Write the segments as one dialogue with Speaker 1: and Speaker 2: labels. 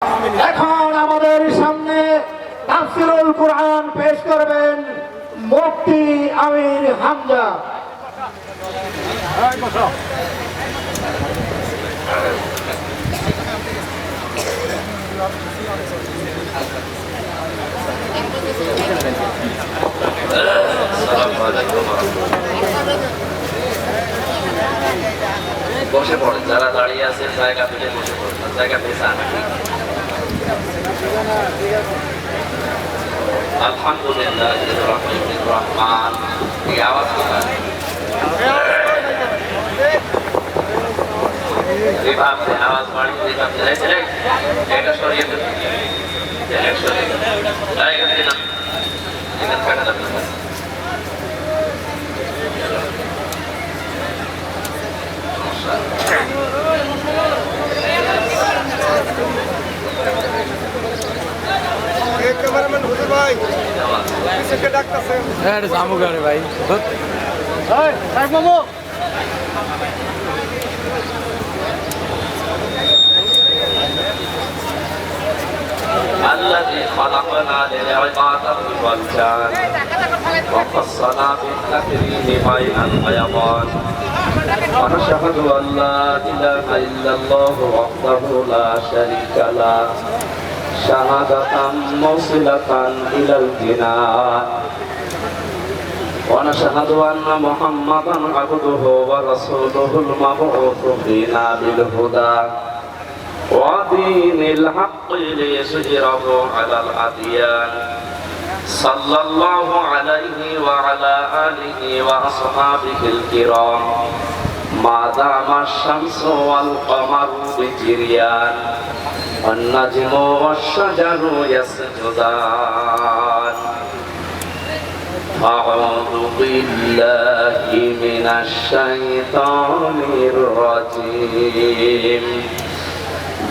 Speaker 1: এখন আমাদের সামনে তাফসীরুল কুরআন পেশ করবেন মুফতি আমির হামজা।
Speaker 2: বসে পড়েন, যারা দাঁড়িয়ে আছে জায়গা পেলে বসে পড়েন, জায়গা পেছান। আলহামদুলিল্লাহ রহমান এই আওয়াজ যেভাবে আওয়াজ বাড়িয়ে যেভাবে এটা সরিয়ে
Speaker 3: ক্যামেরাম্যান হুজুর ভাই পিছনে ডাকতেছেন।
Speaker 4: হ্যাঁ জামু গারে ভাই
Speaker 3: এই সাহেব মামু
Speaker 2: الذي خلقنا للعبادة والجان وخصنا بالتكريم بين الحيوان ونشهد أن لا إله إلا الله وحده لا شريك له شهادة موصلة إلى الجنان ونشهد أن محمدا عبده ورسوله المبعوث فينا بالهدى ودين الحق ليظهره على الأديان صلى الله عليه وعلى آله وأصحابه الكرام ما دام الشمس والقمر بجريان والنجم والشجر يسجدان أعوذ بالله من الشيطان الرجيم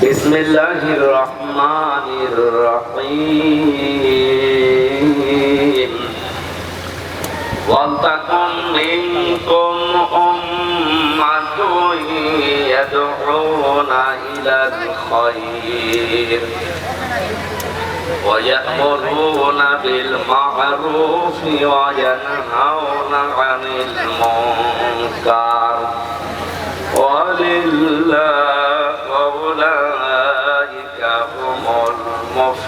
Speaker 2: بسم الله الرحمن الرحيم ولتكن منكم أمة يدعون إلى الخير ويأمرون بالمعروف وينهون عن المنكر أولئك هم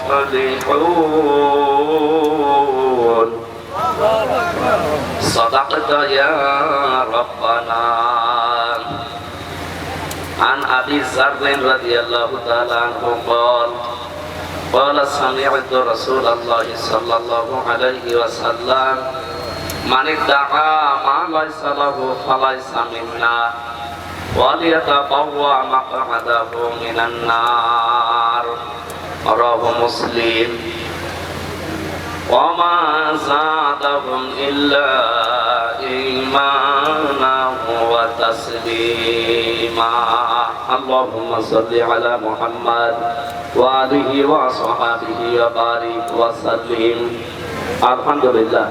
Speaker 2: المفلحون صدقت يا ربنا عن أبي ذر رضي الله تعالى عنه قال سمعت رسول الله صلى الله عليه وسلم من ادعى ما ليس له فليس منا وليتبوأ مقعده من النار رواه مسلم وما زادهم إلا إيمانا وتسليما اللهم صل على محمد وآله وصحبه وبارك وسلم الحمد لله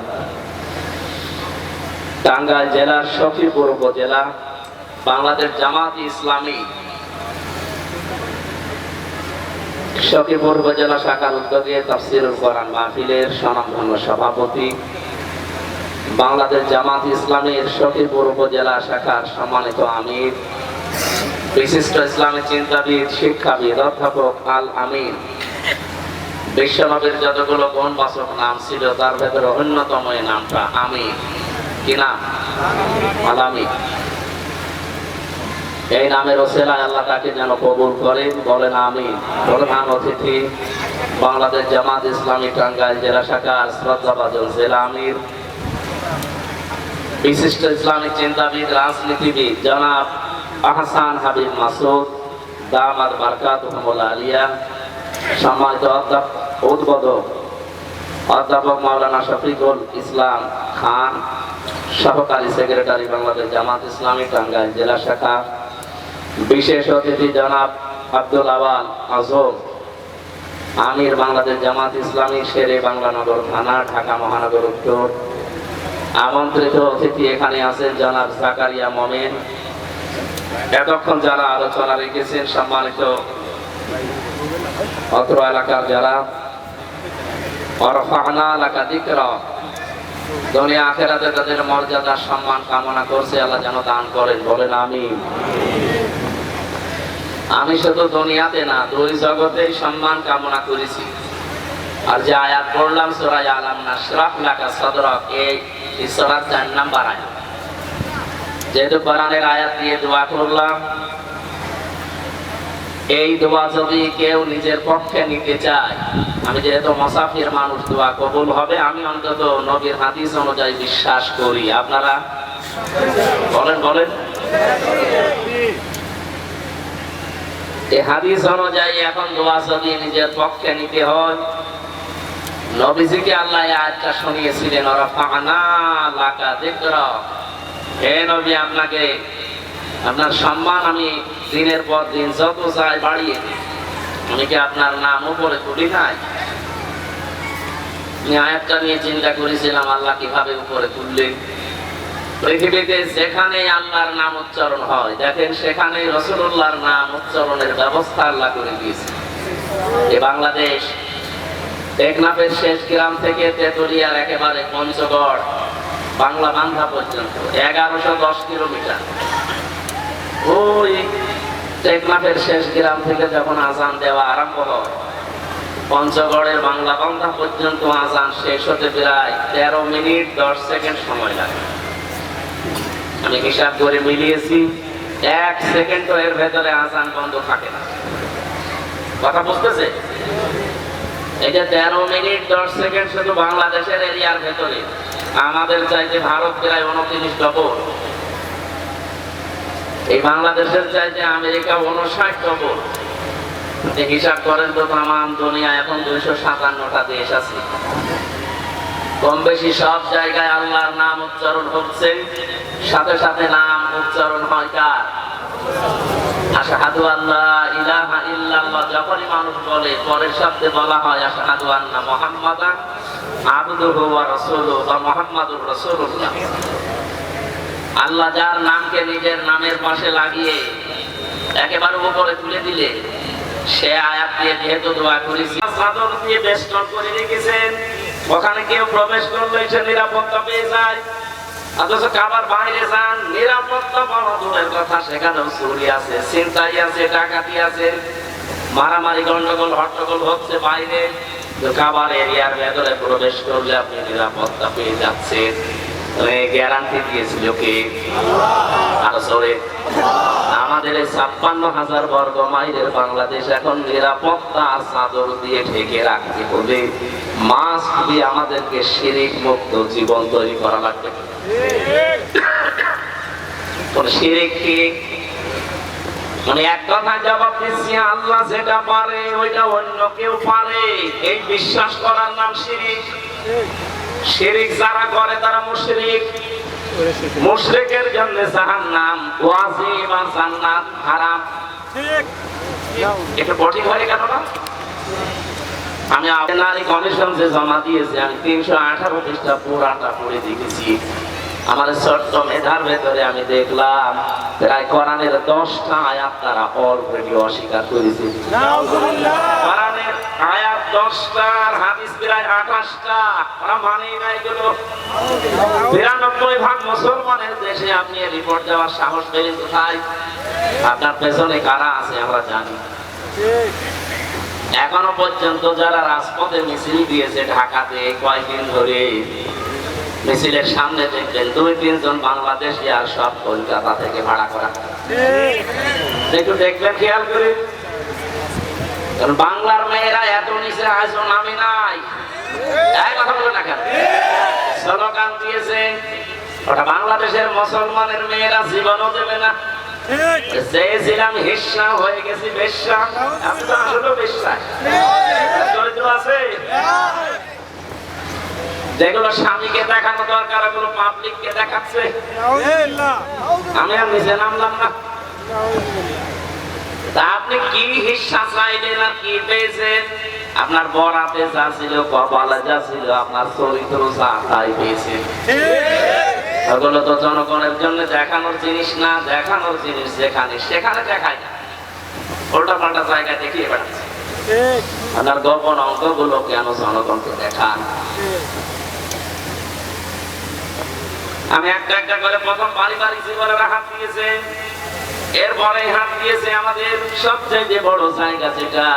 Speaker 2: টাঙ্গাইল জেলার শফিপুর উপজেলা বাংলাদেশ জামাত ইসলামী শফিপুর উপজেলা শাখার উদ্যোগে তাফসীরুল কোরআন মাহফিলের স্বনামধন্য সভাপতি বাংলাদেশ জামাত ইসলামীর শফিপুর উপজেলা শাখার সম্মানিত আমির বিশিষ্ট ইসলামী চিন্তাবিদ শিক্ষাবিদ অধ্যাপক আল আমিন বিশ্বনবীর যতগুলো গুণবাচক নাম ছিল তার ভেতরে অন্যতম এই নামটা আমিন। কি নাম? আল আমিন। এই নামের ওসিলায় আল্লাহ তাকে যেন কবুল করেন, বলেন আমিন। প্রধান অতিথি বাংলাদেশ জামাত ইসলামী টাঙ্গাইল জেলা শাখার শ্রদ্ধাভাজন জেলা আমির বিশিষ্ট ইসলামিক চিন্তাবিদ রাজনীতিবিদ জনাব আহসান হাবিব মাসুদ দামাত বারকাতুহুল আলিয়া, সম্মানিত উদ্বোধক অধ্যাপক মাওলানা শফিকুল ইসলাম খান, সহকারী সেক্রেটারি বাংলাদেশ জামাত ইসলামী টাঙ্গাইল জেলা শাখা, বিশেষ অতিথি জনাব আব্দুল আওয়াল আজম আমির বাংলাদেশ জামাত ইসলামী শেরে বাংলানগর থানা ঢাকা মহানগর উত্তর, আমন্ত্রিত অতিথি এখানে আছেন জনাব জাকারিয়া মোমেন, এতক্ষণ যারা আলোচনা রেখেছেন সম্মানিত অত্র এলাকার যারা ওয়ারফা'না লাকা যিকরা দুনিয়া আখিরাতে তাদের মর্যাদা সম্মান কামনা করছে, আল্লাহ যেন দান করেন, বলেন আমিন। আমি শুধু দুনিয়াতে না, দুই জগতেই সম্মান কামনা করেছি। আর যে আয়াত পড়লাম সূরা আলাম নাশরাহ লাকা সাদরাক, এই সূরার 4 নাম্বার আয়াত। যেহেতু কোরআনের আয়াত দিয়ে দোয়া করলাম, এই দোয়া যদি কেউ নিজের পক্ষে নিতে চায়, আমি যেহেতু মুসাফির মানুষ, দোয়া কবুল হবে, আমি অন্তত নবীর হাদিস অনুযায়ী বিশ্বাস করি। আপনারা বলেন বলেন এই হাদিস অনুযায়ী এখন দোয়া যদি নিজের পক্ষে নিতে হয়, নবীজিকে আল্লাহ এই আয়াতটা শুনিয়েছিলেন, ওয়ারফা'না লাকা যিকরা, হে নবী আপনাকে আপনার সম্মান আমি দিনের পর দিন যত চাই বাড়িয়ে দিই, আমি কি আপনার নাম উপরে তুলি নাই? আমি আয়াতটা নিয়ে চিন্তা করেছিলাম আল্লাহ কিভাবে উপরে তুললেন। পৃথিবীতে যেখানে আল্লাহর নাম উচ্চারণ হয়, দেখেন সেখানে রাসূলুল্লাহর নাম উচ্চারণের ব্যবস্থা আল্লাহ করে দিয়েছে। এই বাংলাদেশ টেকনাফের শেষ গ্রাম থেকে তেতুলিয়ার একেবারে পঞ্চগড় বাংলা বান্ধা পর্যন্ত 1110 কিলোমিটার। ওই টেকনাফের শেষ গ্রাম থেকে যখন আজান দেওয়া আরম্ভ হয়, পঞ্চগড়ের বাংলা বান্ধা পর্যন্ত আজান শেষ হতে প্রায় 13 মিনিট 10 সেকেন্ড সময় লাগে। আমি হিসাব করে মিলিয়েছি, 1 সেকেন্ডও এর ভেতরে আজান বন্ধ থাকে না। কথা বুঝতেছে? এই যে 13 মিনিট 10 সেকেন্ড শুধু বাংলাদেশের এরিয়ার ভেতরে, আমাদের চাইতে ভারত প্রায় 29 ডবল, এই বাংলাদেশের চাইতে আমেরিকা 59 ডবল। হিসাব করেন তো, তামাম দুনিয়া এখন 257টা দেশ আছে। কম বেশি সব জায়গায় আল্লাহর নাম উচ্চারণ হচ্ছে, সাথে সাথে নাম উচ্চারণ হয় কার? আশহাদু আল্লা ইলাহা ইল্লাল্লাহ। যখনই মানুষ বলে, পরের শব্দে বলা হয় আশহাদু আন্না মুহাম্মাদান আবদুহু ওয়া রাসূলুহু বা মুহাম্মাদুর রাসূলুল্লাহ। আল্লাহ যার নামকে নিজের নামের পাশে লাগিয়ে একেবারে উপরে তুলে দিলে, সে আয়াত দিয়ে যেহেতু দোয়া করেছি, চাদর দিয়ে বেষ্টন করে রেখেছেন, ওখানে কেউ প্রবেশ করলে সে নিরাপত্তা পেয়ে যায়। অথচ কাবার বাইরে যান, নিরাপত্তা পাওয়া দূরের কথা, সেখানেও চুরি আছে, ছিনতাই আছে, ডাকাতি আছে, মারামারি গন্ডগোল হট্টগোল হচ্ছে বাইরে। কাবার এরিয়ার ভেতরে প্রবেশ করলে আপনি নিরাপত্তা পেয়ে যাচ্ছেন। গ্যারান্টি দিয়েছিল কে? আরো জোরে। আমাদের এই 56,000 বর্গ মাইলের বাংলাদেশ এখন নিরাপত্তা চাদর দিয়ে ঢেকে রাখতে হবে। মাস্ট বি আমাদেরকে শিরক মুক্ত জীবন তৈরি করা লাগবে। শিরক কি? মানে এক কথায় জবাব দিচ্ছি, আল্লাহ যেটা পারে ওইটা অন্য কেউ পারে, এই বিশ্বাস করার নাম শিরক। শিরক যারা করে তারা মুশরিক। মুশরিকের জন্য জাহান্নাম ওয়াজিব আর জান্নাত হারাম। এটা কঠিন হয়ে গেল না? আমি নারী কমিশন যে জমা দিয়েছি, আমি 318 পৃষ্ঠা পুরাটা পড়ে দেখেছি। আমার ছোট্ট মেধার ভেতরে আমি দেখলাম প্রায় কোরআনের 10টা আয়াত তারা অলরেডি অস্বীকার করেছে। কোরআনের আয়াত 10টা আর হাদিস প্রায় 28টা, ওরা মানেই না এগুলো। 93% মুসলমানের দেশে আপনি রিপোর্ট দেওয়ার সাহস পেলেন কোথায়? আপনার পেছনে কারা আছে আমরা জানি। এখনো পর্যন্ত যারা রাজপথে মিছিল দিয়েছে ঢাকাতে কয়েকদিন ধরে, মিছিলের সামনে দেখবেন 2-3 জন বাংলাদেশি, আর সব কলকাতা থেকে ভাড়া করা। একটু দেখবেন খেয়াল করে, বাংলার মেয়েরা এত নিচে আজও নামে নাই। এক কথা বলে না কেন? স্লোগান দিয়েছে, ওটা বাংলাদেশের মুসলমানের মেয়েরা জীবনও দেবে না। চেয়েছিলাম হিস্সা, হয়ে গেছি বেশ্যা। আমি তো আসলে বেশ্যা। চরিত্র আছে যেগুলো স্বামীকে দেখানো দরকার, ওগুলো পাবলিককে দেখাচ্ছে। আমি আর নিচে নামলাম না। তা আপনি কি হিস্সা চাইলেন আর কি পেয়েছেন? আপনার বরাতে যা ছিল, কপালে যা ছিল, আপনার চরিত্র যা তাই পেয়েছেন। ওগুলো তো জনগণের জন্য দেখানোর জিনিস না। দেখানোর জিনিস যেখানে সেখানে দেখায় না, উল্টা পাল্টা জায়গায় দেখিয়ে বেড়াচ্ছে। আপনার গোপন অঙ্কগুলো কেন জনগণকে দেখান? আমি একটা একটা করে প্রথম পারিবারিক জীবনের হাত দিয়েছে, এরপরে হাত দিয়েছে আমাদের সবচেয়ে বড় জায়গা যেটা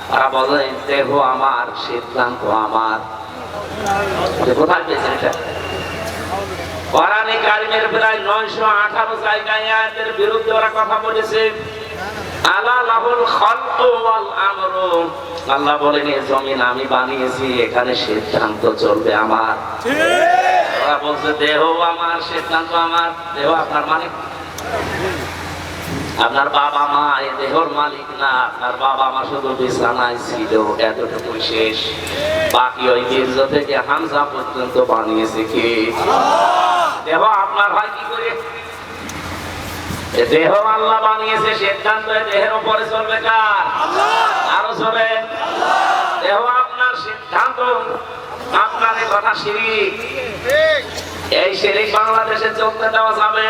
Speaker 2: তারা বলেন দেহ আমার, সিদ্ধান্ত আমার। কোথায় পেয়েছেন এটা? কোরআনে কারিমের প্রায় 918 জায়গায় আয়াতের বিরুদ্ধে ওরা কথা বলেছে। আলা লাহুল খালকু ওয়াল আমরু, আল্লাহ বলেন এই জমিন আমি বানিয়েছি, এখানে সিদ্ধান্ত চলবে আমার। ওরা বলছে দেহ আমার, সিদ্ধান্ত আমার। দেহ আপনার মালিক, আপনার বাবা মা এই দেহর মালিক না। আপনার বাবা মা শুধু বিছানায় ছিল, এতটুকুই শেষ। বাকি ওই বীর্য থেকে হামজা পর্যন্ত বানিয়েছে কে? দেহ আপনার হয় কি করে? দেহ আল্লাহ বানিয়েছে, সিদ্ধান্ত দেহের উপরে চলবে কার? আরো চলে। দেহ আপনার, সিদ্ধান্ত আপনার। এই কথা শিরিক। এই শিরিক বাংলাদেশে চলতে দেওয়া যাবে?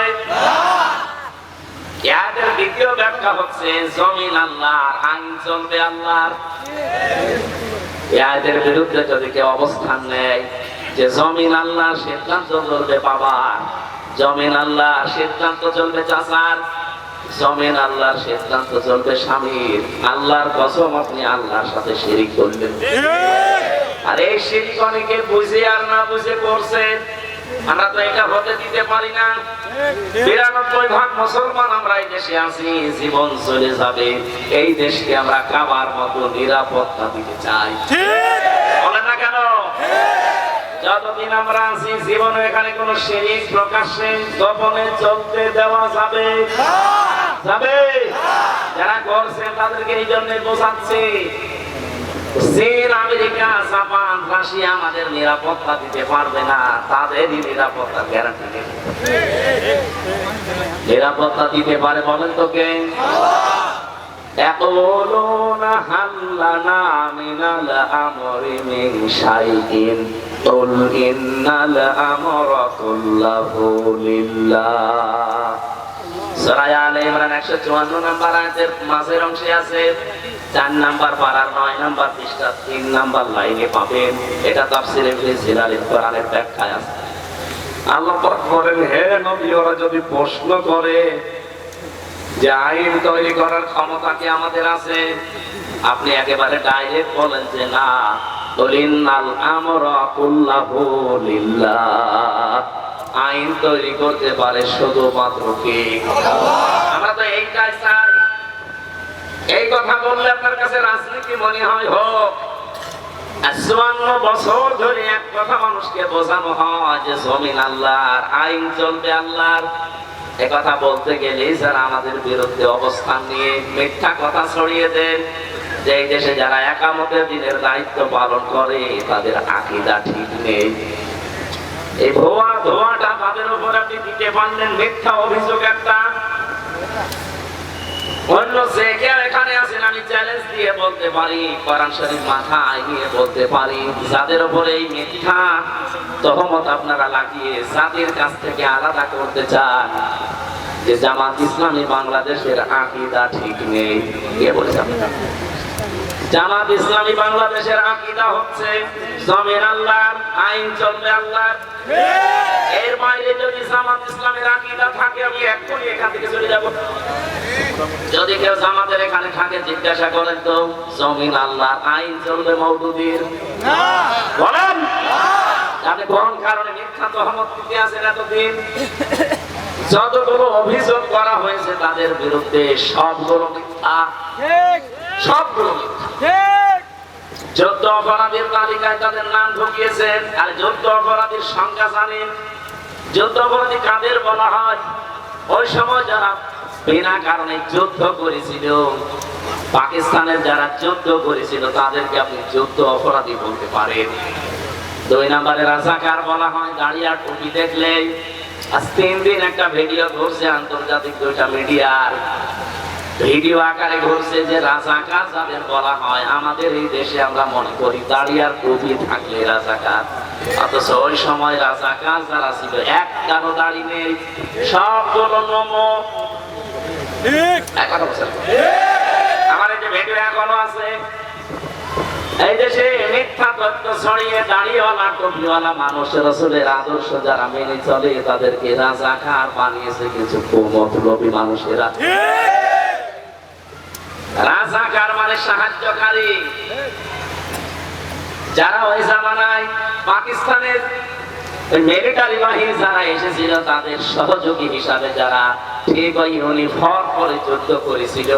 Speaker 2: এদের দ্বিতীয় ব্যাখ্যা হচ্ছে জমিন আল্লাহর, আইন চলবে আল্লাহর। এদের বিরুদ্ধে যদি কেউ অবস্থান নেয় যে জমিন আল্লাহর, সিদ্ধান্ত চলবে বাবার, জমিন আল্লাহর, সিদ্ধান্ত চলবে চাচার, জমিন আল্লাহর, সিদ্ধান্ত চলবে স্বামীর, আল্লাহর কসম আপনি আল্লাহর সাথে শিরিক করলেন। আর এই শিরিক অনেকে বুঝে আর না বুঝে করছে। আমরা তো এটা হতে দিতে পারি না। ৯২% মুসলমান আমরা এই দেশে আছি, জীবন চলে যাবে, এই দেশকে আমরা কাবার মতো নিরাপত্তা দিতে চাই। বলেন না কেন? যতদিন আমরা আছি জীবনে এখানে কোন শিরিক প্রকাশ্যে গোপনে চলতে দেওয়া যাবে? যাবে? যারা করছেন তাদেরকে এই জন্য বোঝাচ্ছে চীন, আমেরিকা, জাপান, রাশিয়া আমাদের নিরাপত্তা দিতে পারবে না, তাদেরই নিরাপত্তা গ্যারান্টি নেই। নিরাপত্তা দিতে পারে বলেন তো কে? ইয়াকুলুনা হাল্লানা মিনাল আমরি মিন শাইইন কুল ইন্নাল আমরা কুল্লাহু লিল্লাহ। সূরা আলে ইমরান 154 নম্বর আয়াতের মাঝের অংশে আছে, 4 নাম্বার পারার 9 নাম্বার পৃষ্ঠা 3 নাম্বার লাইনে পাবেন। এটা তাফসীরে ইবনে জিলালের কোরআনের ব্যাখ্যায় আছে। আল্লাহ পাক বলেন, হে নবী, ওরা যদি প্রশ্ন করে যে আইন তৈরি করার ক্ষমতা কি আমাদের আছে, আপনি একেবারে ডাইরেক্ট বলেন যে না, কুলিন্নাল আমরা কুল্লাহু লিল্লাহ। আইন তৈরি করতে পারে শুধুমাত্র কে? আমরা তো এইটাই চাই। এই কথা বললে আপনার কাছে রাজনীতি মনে হয় হোক। ৫৪ বছর ধরে এক কথা মানুষকে বোঝানো হয় যে জমিন আল্লাহর, আইন চলবে আল্লাহর। এ কথা বলতে গেলেই যারা আমাদের বিরুদ্ধে অবস্থান নিয়ে মিথ্যা কথা ছড়িয়ে দেন যে এই দেশে যারা একামতের দিনের দায়িত্ব পালন করে তাদের আকীদা ঠিক নেই, এই ভুয়া ধোঁয়াটা তাদের উপর আপনি দিতে পারলেন। মিথ্যা অভিযোগ একটা। অন্য যে কেউ এখানে আছেন আমি চ্যালেঞ্জ দিয়ে বলতে পারি, কোরআন শরীফ মাথায় নিয়ে বলতে পারি, যাদের উপরে এই মিথ্যা তহমত আপনারা লাগিয়ে জাতির কাছ থেকে আলাদা করতে চান যে জামাত ইসলামী বাংলাদেশের আকীদা ঠিক নেই, কে বলেছে? জামাত ইসলামী বাংলাদেশের আকীদা হচ্ছে জমিন আল্লাহর, আইন চলবে আল্লাহর। এর বাইরে যদি জামাত ইসলামের আকীদা থাকে আমি এক্ষুনি এখান থেকে চলে যাব। যদি কেউ জামাতের এখানে থাকে জিজ্ঞাসা করেন তো জমিন আল্লাহর, আইন চলবে মওদুদির? বলেন আপনি কোন কারণে মিথ্যা তহমত দিতে আছেন এতদিন? যতগুলো অভিযোগ করা হয়েছে তাদের বিরুদ্ধে সবগুলো মিথ্যা, সবগুলো মিথ্যা। যুদ্ধ অপরাধীর তালিকায় তাদের নাম ঢুকিয়েছেন। আর যুদ্ধ অপরাধীর সংখ্যা জানেন? যুদ্ধ অপরাধী কাদের বলা হয়? ওই সময় যারা বিনা কারণে যুদ্ধ করেছিল, পাকিস্তানের যারা যুদ্ধ করেছিল তাদেরকে আপনি যুদ্ধ অপরাধী বলতে পারেন। 2 নম্বরে রাজাকার বলা হয়। দাড়ি আর টুপি দেখলেই। আজ 3 দিন একটা ভিডিও ঘুরছে আন্তর্জাতিক 2টা মিডিয়ার, ভিডিও আকারে ঘুরছে যে রাজাকার যাদের বলা হয় আমাদের এই দেশে আমরা মনে করি দাড়ি আর টুপি থাকলে রাজাকার, অথচ ওই সময় রাজাকার যারা ছিল একটারও দাড়ি নেই, সবগুলো নমো। আমার এই যে ট্যাটু এখনো আছে। এই দেশে মিথ্যা তথ্য ছড়িয়ে দাড়িওয়ালা টুপিওয়ালা মানুষ রাসূলের আদর্শ যারা মেনে চলে তাদেরকে রাজাকার বানিয়েছে কিছু কুমতলবী মানুষেরা। রাজাকার মানে সাহায্যকারী। যারা ওই জামানায় পাকিস্তানের মিলিটারি বাহিনী যারা এসেছিল তাদের সহযোগী হিসাবে যারা ঠিক ওই ইউনিফর্ম পরে যুদ্ধ করেছিল,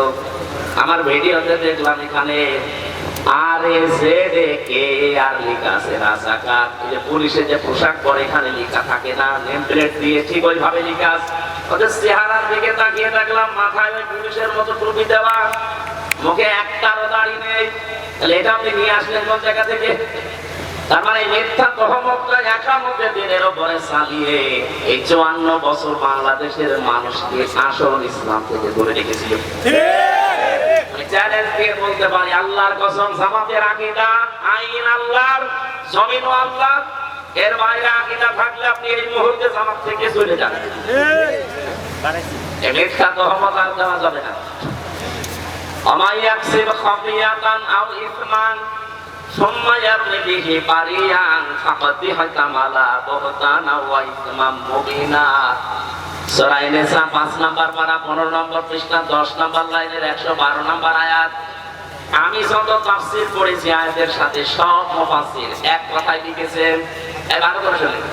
Speaker 2: আমার ভিডিওতে দেখলাম এখানে RAZAKAR লেখা আছে, রাজাকার। যে পুলিশের যে পোশাক পরে এখানে লেখা থাকে না, নেম প্লেট দিয়ে ঠিক ওইভাবে লেখা আছে। ওদের চেহারার দিকে তাকিয়ে দেখলাম মাথায় ওই পুলিশের মতো টুপি দেওয়া, মুখে একটারও দাড়ি নেই। তাহলে এটা আপনি নিয়ে আসলেন কোন জায়গা থেকে? তার মানে মিথ্যা তহমতটা একামতে দিনের উপরে চালিয়ে এই 54 বছর বাংলাদেশের মানুষকে আসল ইসলাম থেকে দূরে রেখেছিল। চ্যালেঞ্জ দিয়ে বলতে পারি, আল্লাহর কসম, জামাতের আকীদা আইন আল্লাহর, জমিনও আল্লাহ, এর বাইরে আকীদা থাকলে আপনি এই মুহূর্তে জামাত থেকে চলে যান। এই মিথ্যা তহমত আর দেওয়া যাবে না। আমাইয়াকসিব খাফিয়াতান আও ইসমান সুম্মা ইয়ারমি বিহি বারিয়ান ফাকাদ হাতামালা বুহতানা ওয়া ইসমাম মুবিনা। সূরা নিসা 5 নম্বর পারা 15 নম্বর পৃষ্ঠা 10 নম্বর লাইনের 112 নম্বর আয়াত। আমি যত তাফসীর পড়েছি আয়াতের সাথে সব মুফাসসির এক কথাই লিখেছেন, ভালো করে শুনুন।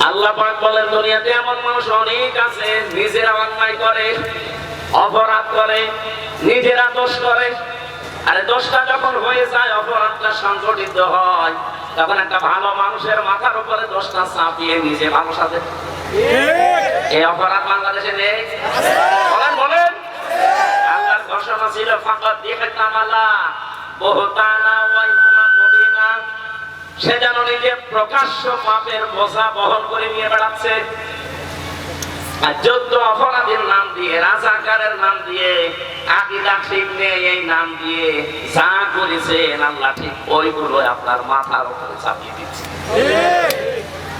Speaker 2: আল্লাহ পাক বলেন দুনিয়াতে এমন মানুষ অনেক আছে নিজেরা অন্যায় করে, অপরাধ করে, নিজেরা দোষ করে। আরে দোষটা যখন হয়ে যায়, অপরাধটা সংগঠিত হয়, তখন একটা ভালো মানুষের মাথার উপরে দোষটা চাপিয়ে নিজে ভালো সাজে। এই অপরাধ বাংলাদেশে নেই? বলেন বলেন। আল্লাহর ঘোষণা ছিল ফাকাদ হাতামালা বুহতানা ওয়া ইসমান মুবিনা। সে যেন নিজে প্রকাশ্য পাপের বোঝা বহন করে নিয়ে বেড়াচ্ছে। আর যুদ্ধ অপরাধীর নাম দিয়ে, রাজাকারের নাম দিয়ে, আকীদা ঠিক নেই এই নাম দিয়ে যা করেছেন আল্লাহ ঠিক ওইগুলো আপনার মাথার উপরে চাপিয়ে দিচ্ছে।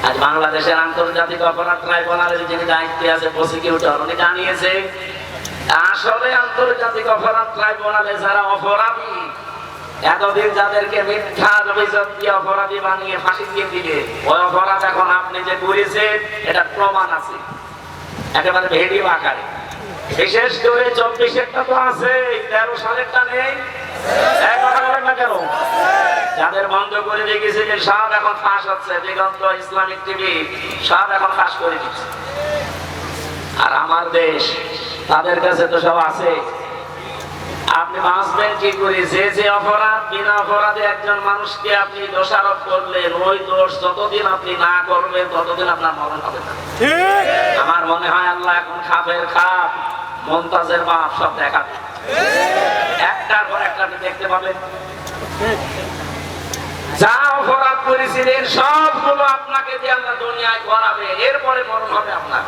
Speaker 2: আজ বাংলাদেশের আন্তর্জাতিক অপরাধ ট্রাইব্যুনালের যিনি দায়িত্বে আছে প্রসিকিউটর, উনি জানিয়েছে আসলে আন্তর্জাতিক অপরাধ ট্রাইব্যুনালে যারা অপরাধী, এতদিন যাদেরকে মিথ্যা অভিযোগ দিয়ে অপরাধী বানিয়ে ফাঁসি দিয়ে দিলে, ওই অপরাধ এখন আপনি যে করেছেন এটা প্রমাণ আছে একেবারে ভিডিও আকারে। বিশেষ করে 24-এরটা তো আছে, 13 সালেরটা নেই। এক কথা বলেন না কেন? যাদের বন্ধ করে রেখেছিলেন সব এখন ফাঁস হচ্ছে, দিগন্ত ইসলামিক টিভি সব এখন ফাঁস করে দিচ্ছে। আর আমার দেশ, তাদের কাছে তো সব আছে। আপনি বাঁচবেন কি করে? যে অপরাধ, বিনা অপরাধে একজন মানুষকে আপনি দোষারোপ করলেন, ওই দোষ যতদিন আপনি না করবেন ততদিন আপনার মরণ হবে না। আমার মনে হয় আল্লাহ এখন খাপের খাপ, মুমতাজের বাপ সব দেখাবে, একটার পর একটা আপনি দেখতে পাবেন। যা অপরাধ করেছিলেন সবগুলো আপনাকে দিয়ে আল্লাহ দুনিয়ায় করাবে, এরপরে মরণ হবে আপনার।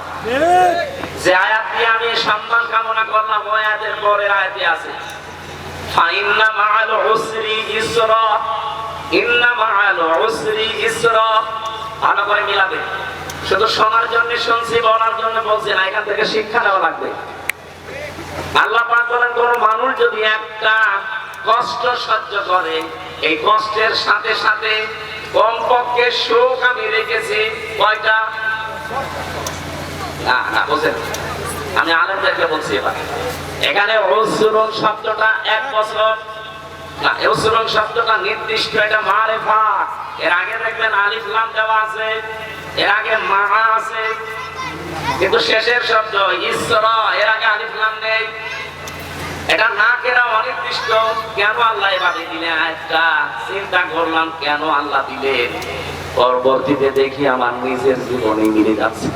Speaker 2: যে আয়াত দিয়ে আমি সম্মান কামনা করলাম, ওই আয়াতের পরের আয়াতে আছে ফাইন্না মাআল উসরি ইসরা, ইন্না মাআল উসরি ইসরা। ভালো করে মিলাবে। শুধু শোনার জন্য শুনছি, বলার জন্য বলছি না, এখান থেকে শিক্ষা নেওয়া লাগবে। আল্লাহ পাক বলেন কোন মানুষ যদি একটা কষ্ট সহ্য করে, এই কষ্টের সাথে সাথে কমপক্ষে সুখ আমি রেখেছি কয়টা? না বুঝেন, আমি আলেমদেরকে বলছি এবার। এখানে উসরুন শব্দটা 1 বছর না, উসরুন শব্দটা নির্দিষ্ট, এটা মারিফা। এর আগে দেখবেন আলিফ লাম দেওয়া আছে, এর আগে মা আছে, কিন্তু শেষের শব্দ ইসরা, এর আগে আলিফ লাম নেই। এটা না কেনা অনির্দিষ্ট। কেন আল্লাহ এভাবে দিলেন আয়াতটা? চিন্তা করলাম কেন আল্লাহ দিলেন। পরবর্তীতে দেখি আমার নিজের জীবনে মিলে যাচ্ছে।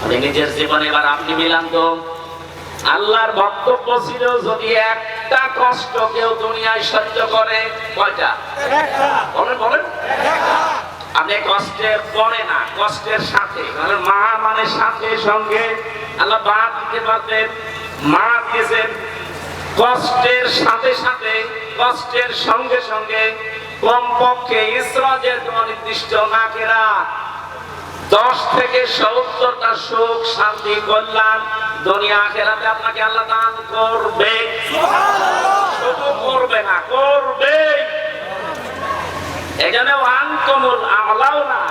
Speaker 2: আমি নিজের জীবনে এবার আপনি মিলান তো। আল্লাহর বক্তব্য ছিল যদি একটা কষ্ট কেউ দুনিয়ায় সহ্য করে, কয়টা? বলেন বলেন। আপনি কষ্টের পরে না, কষ্টের সাথে, মা মানে সাথে সঙ্গে, আল্লাহ বাদ দিতে পারতেন, মা দিয়েছেন। কষ্টের সাথে সাথে, কষ্টের সঙ্গে সঙ্গে কমপক্ষে ইসরাজের নির্দিষ্ট নাকেরা 10 থেকে 70টা সুখ, শান্তি, কল্যাণ দুনিয়া আখিরাতে আপনাকে আল্লাহ দান করবে, শুধু করবে না, করবে। এই জন্য আনতুমুল আ'লাউনা,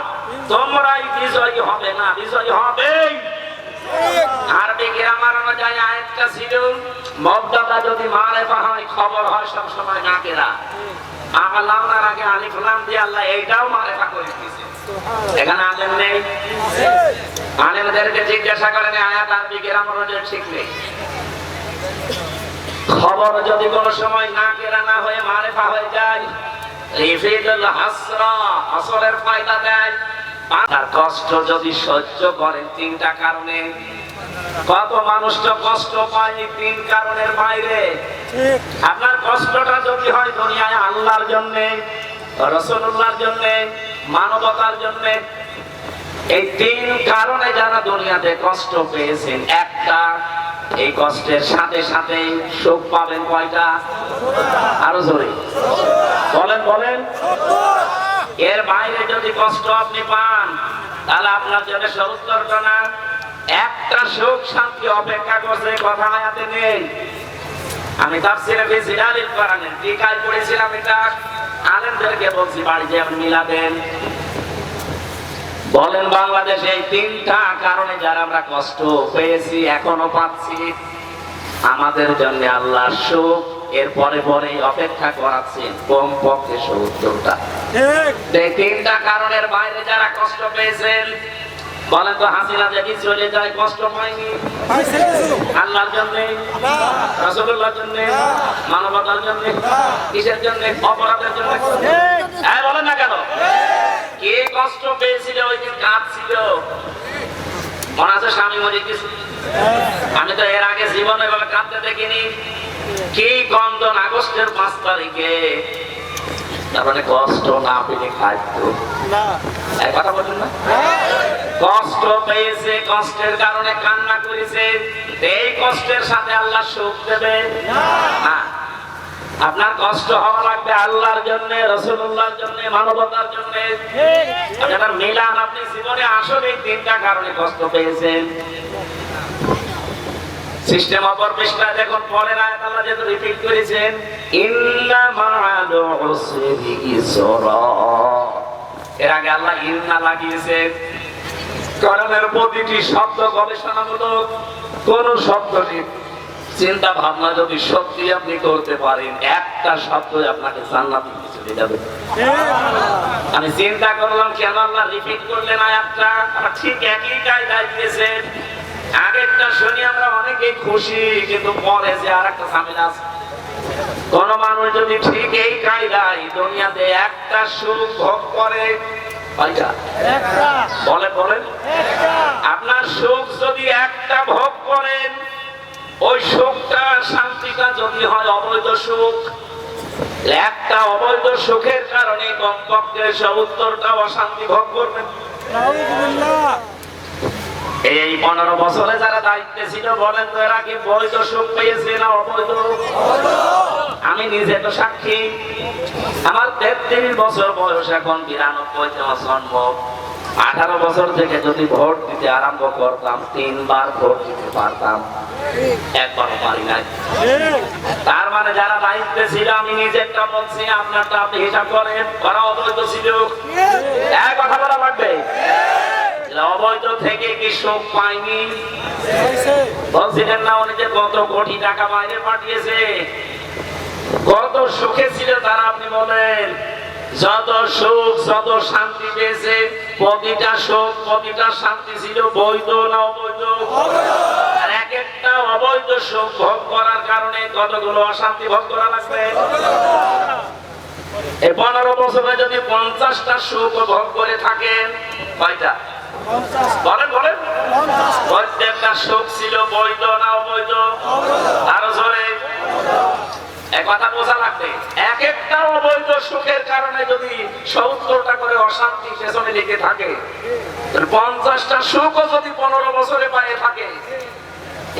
Speaker 2: তোমরাই বিজয়ী হবে না, বিজয়ী হবে। আরবি গ্রামার অনুযায়ী আয়াতটা ছিল মুবতাদা যদি মারিফা হয়, খবর হয় সব সময় নাকিরা। আ'লাউনার আগে আলিফ লাম দিয়ে আল্লাহ এইটাও মারিফা করে দিয়েছে। এখানে আলেম নেই, আলেমদেরকে জিজ্ঞাসা করেন আয়াত আরবি গ্রামার অনুযায়ী ঠিক নেই। খবর যদি কোনো সময় নাকিরা না হয়ে মারিফা হয়ে যায়, ইফিদুল হাসরা, আসরের ফায়দা দেয়। আর কষ্ট যদি সহ্য করেন তিনটা কারণে, কত মানুষ তো কষ্ট পায় তিন কারণের বাইরে। আপনার কষ্টটা যদি হয় দুনিয়ায় আল্লাহর জন্য, রাসূলুল্লাহর জন্য, মানবতার জন্য, এই তিন কারণে যারা দুনিয়াতে কষ্ট পেয়েছেন, একটা এই কষ্টের সাথে সাথে সুখ পাবেন কয়টা? আরো জোরে বলেন, বলেন। এর বাইরে যদি কষ্ট আপনি পান তাহলে আপনার জন্য সত্তরটা না, একটা সুখ শান্তি অপেক্ষা করছে, কথা আয়াতে নেই। আমি তাফসীরে ফি জিলালিল কোরআনের টিকায় পড়েছিলাম, এটা আলেমদেরকে বলছি বাড়িতে আপনি মিলাবেন। বলেন বাংলাদেশে এই তিনটা কারণে যারা আমরা কষ্ট পেয়েছি, এখনো পাচ্ছি, আমাদের জন্য আল্লাহ সুখ এরপরে পরে অপেক্ষা করাচ্ছেন কমপক্ষে ৭০টা। এই তিনটা কারণের বাইরে যারা কষ্ট পেয়েছেন, বলেন তো হাসিনা যদি চলে যায় কষ্ট পায়নি? আল্লাহর জন্য, রাসূলুল্লাহর জন্য, মানবতার জন্য, কিসের জন্য? অপরাধের জন্য। হ্যাঁ বলেন না কেন? কে কষ্ট পেয়েছিল ওই দিন কাঁদছিল? মনে আছে স্বামী মরে গেছে? আমি তো এর আগে জীবনে এভাবে কাঁদতে দেখিনি। কি কন্দন আগস্টের 5 তারিখে, তার মানে কষ্ট না পেলে খাইতো না। এই কথা বলুন না, কষ্ট পেয়েছে, কষ্টের কারণে কান্না করেছে, এই কষ্টের সাথে আল্লাহ সুখ দেবে না। আপনার কষ্ট হওয়া লাগবে আল্লাহর জন্য, রাসূলুল্লাহর জন্য, মানবতার জন্য। আপনার মিলান, আপনি জীবনে আসলে এই তিনটা কারণে কষ্ট পেয়েছেন। সিস্টেম অপর পৃষ্ঠা দেখুন, পরের আয়াত আল্লাহ যেহেতু রিপিট করেছেন, ইন্না মা'আল উসরি ইসরা। এর আগে আল্লাহ ইন্না লাগিয়েছেন। কোরআনের প্রতিটি শব্দ গবেষণামূলক, কোন শব্দটি চিন্তা ভাবনা যদি সত্যি আপনি করতে পারেন, একটা শব্দ আপনাকে জান্নাতে নিয়ে চলে যাবে। আমি চিন্তা করলাম কেন আল্লাহ রিপিট করলেন আয়াতটা, ঠিক একই কায়দায় দিয়েছেন। আগেরটা শুনি আমরা অনেকেই খুশি, কিন্তু পরে যে আর একটা ঝামেলা আছে। কোন মানুষ যদি ঠিক এই কায়দায় দুনিয়াতে একটা সুখ ভোগ করে, বলেন বলেন, আপনার সুখ যদি একটা ভোগ করেন, ওই সুখটা শান্তিটা যদি হয় অবৈধ সুখ, একটা অবৈধ সুখের কারণে কমপক্ষে ৭০টা অশান্তি ভোগ করবেন। এই 15 বছরে যারা দায়িত্বে ছিল, বলেন তো এরা কি বৈধ সুখ পেয়েছে না অবৈধ? আমি নিজে তো সাক্ষী। আমার 33 বছর বয়স, এখন 92তে আমার জন্ম। 18 বছর থেকে যদি ভোট দিতে আরম্ভ করতাম, 3 বার ভোট দিতে পারতাম, একবারও পারি নাই। তার মানে যারা দায়িত্বে ছিল, আমি নিজেরটা বলছি, আপনারটা আপনি হিসাব করেন, ওরা অবৈধ ছিল। এক কথা বলা লাগবে, অবৈধ থেকে কি সুখ পাইনি? বলছিলেন না উনি যে কত কোটি টাকা বাইরে পাঠিয়েছে, কত সুখে ছিল তারা? আপনি বলেন, যত সুখ, যত শান্তি পেয়েছে, প্রতিটা সুখ, প্রতিটা শান্তি ছিল বৈধ না অবৈধ? আর এক একটা অবৈধ সুখ ভোগ করার কারণে কতগুলো অশান্তি ভোগ করা লাগবে। এই 15 বছরে যদি 50টা সুখ ভোগ করে থাকেন, কয়টা? বলেন বলেন, প্রত্যেকটা সুখ ছিল বৈধ না অবৈধ? আরো জোরে কথা বোঝা লাগবে। এক একটা অবৈধ সুখের কারণে যদি ৭০টা করে অশান্তি পেছনে লেগে থাকে, 50টা সুখও যদি 15 বছরে পায়ে থাকে,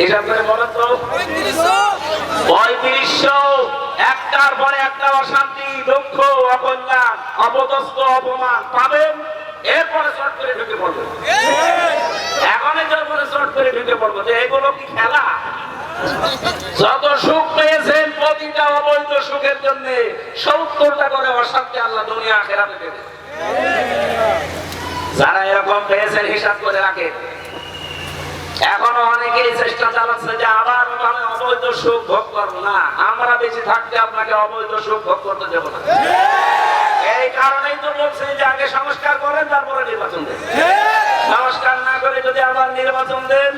Speaker 2: হিসাব করে বলেন তো ৩৫০০। একটার পরে একটা অশান্তি, দুঃখ, অকল্যাণ, অপদস্থ, অপমান পাবেন। এরপরে শর্ট করে ঢুকে পড়বো। এখনই জোর করে শর্ট করে ঢুকে পড়বো যে এগুলো কি খেলা? যত সুখ পেয়েছেন প্রতিটা অবৈধ সুখের জন্য 70টা করে অশান্তি আল্লাহ দুনিয়া আখিরাতে দেবে। যারা এরকম পেয়েছেন হিসাব করে রাখেন। এখনো অনেকেই চেষ্টা চালাচ্ছে যে আবার আমি অবৈধ সুখ ভোগ করবো না, আমরা বেঁচে থাকতে আপনাকে অবৈধ সুখ ভোগ করতে দেবো না। এই কারণেই তো বলছে যে আগে সংস্কার করেন তারপরে নির্বাচন দেন। সংস্কার না করে যদি আবার নির্বাচন দেন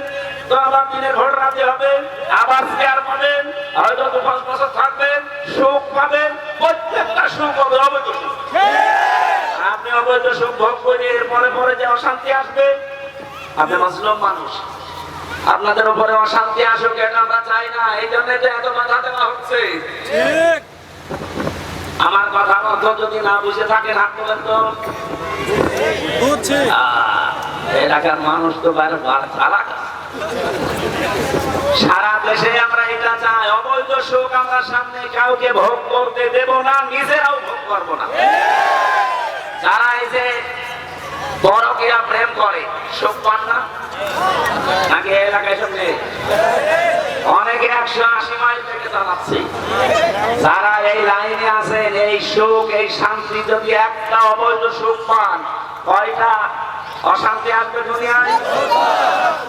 Speaker 2: তো আবার দিনের ভোট রাতে হবে, আবার চেয়ার পাবেন, হয়তো 2-5 বছর থাকবেন, সুখ পাবেন, প্রত্যেকটা সুখ হবে অবৈধ সুখ। আপনি অবৈধ সুখ ভোগ করে এরপরে পরে যে অশান্তি আসবে, আপনি মুসলিম মানুষ, আপনাদের উপরে অশান্তি আসুক এটা আমরা চাই না, এই জন্য তো এত বাধা দেওয়া হচ্ছে। আমার কথার অর্থ যদি না বুঝে থাকেন হাত তোলেন তো। এলাকার মানুষ তো চালাক। সারা দেশে আমরা এটা চাই, অবৈধ সুখ আমরা সামনে কাউকে ভোগ করতে দেব না, নিজেরাও ভোগ করবো না। যারা এই যে পরকীয়া প্রেম করে সুখ পান না নাকি? এলাকায় সব নেই, অনেকে 180 মাইল থেকে চালাচ্ছে। যারা এই লাইনে আছেন, এই সুখ এই শান্তি যদি একটা অবৈধ সুখ পান, কয়টা অশান্তি আসবে দুনিয়ায়?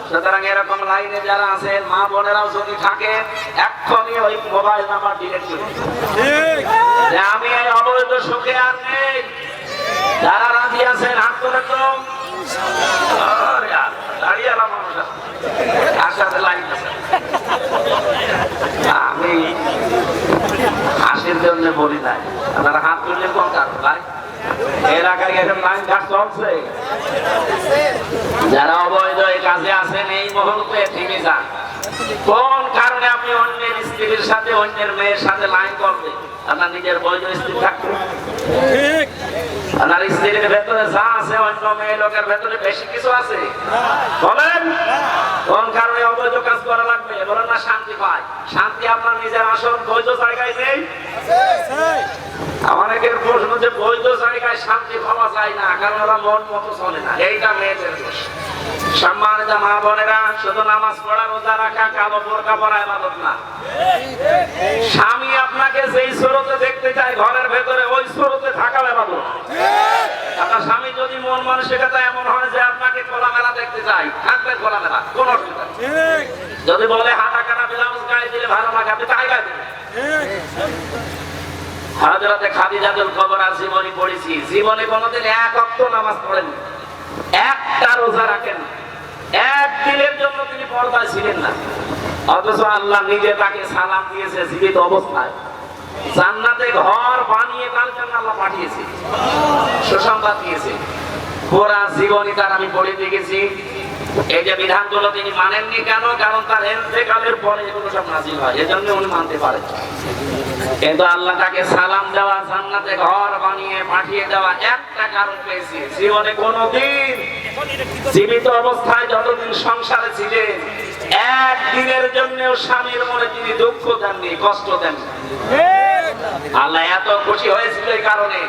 Speaker 2: সুতরাং এরকম লাইনে যারা আছেন মা বোনেরাও যদি থাকেন, এক্ষুনি ওই মোবাইল নাম্বার ডিলিট করুন যে আমি এই অবৈধ সুখে আর নেই। যারা রাজি আছেন হাত তুলে তো। দাঁড়িয়ে এলাম মানুষ আসাতে লাইন আছে। আমি হাসির জন্য বলি নাই, আপনারা হাত তুললে কোন কারণ ভাই? এলাকায় এখন লাইন ঘাট চলছে। যারা অবৈধ এই কাজে আছেন এই মুহূর্তে থেমে যান। কোন কারণে আপনি অন্যের স্ত্রীর সাথে অন্যের মেয়ের সাথে লাইন করবেন? আপনার নিজের বৈধ স্ত্রী থাকবে, আপনার স্ত্রীর ভেতরে যা আছে অন্য মেয়ে লোকের ভেতরে বেশি কিছু আছে? বলেন কোন কারণে অবৈধ কাজ করা লাগবে? বলেন না শান্তি পায়। শান্তি আপনার নিজের আসল বৈধ জায়গায় নেই। অনেকের প্রশ্ন যে বৈধ জায়গায় শান্তি পাওয়া যায় না, কারণ ওরা মন মতো চলে না। এইটা মেয়েদের দোষ। সম্মানিত মা বোনেরা, শুধু নামাজ পড়া রোজা রাখা কালো বোরকা পরা ইবাদত না। স্বামী আপনাকে যেই সুরতে দেখতে চায় ঘরের ভেতরে, ওই সুরতে থাকা ইবাদত। আপনার স্বামী যদি মন মানসিকতা এমন হয় যে আপনাকে খোলামেলা দেখতে চাই, থাকবেন খোলামেলা, কোন অসুবিধা নেই। যদি বলে হাতা কাটা ব্লাউজ গায়ে দিলে ভালো লাগে, আপনি তাই গায়ে দিবেন। হযরতে খাদিজাতুল কুবরা জীবনী পড়েছি, জীবনে কোনোদিন এক ওয়াক্ত নামাজ পড়েন, একটা রোজা রাখেন, একদিনের জন্য তিনি পর্দায় ছিলেন না। অথচ আল্লাহ নিজে তাকে সালাম দিয়েছে জীবিত অবস্থায়। জান্নাতে ঘর বানিয়ে তার জন্য আল্লাহ পাঠিয়েছে, সুসংবাদ দিয়েছে। পুরা জীবনী তার আমি পড়ে দেখেছি। এই যে বিধানগুলো তিনি মানেননি কেন? কারণ তার ইন্তেকালের পরে এগুলো সব নাযিল হয়, এজন্য উনি মানতে পারেন। কিন্তু আল্লাহ তাকে সালাম দেওয়া, জান্নাতে ঘর বানিয়ে পাঠিয়ে দেওয়া একটা কারণ পেয়েছি। জীবনে কোনোদিন জীবিত অবস্থায় যতদিন সংসারে ছিলেন, একদিনের জন্যও স্বামীর মনে তিনি দুঃখ দেননি, কষ্ট দেননি। আল্লাহ এত খুশি হয়েছিল এই কারণে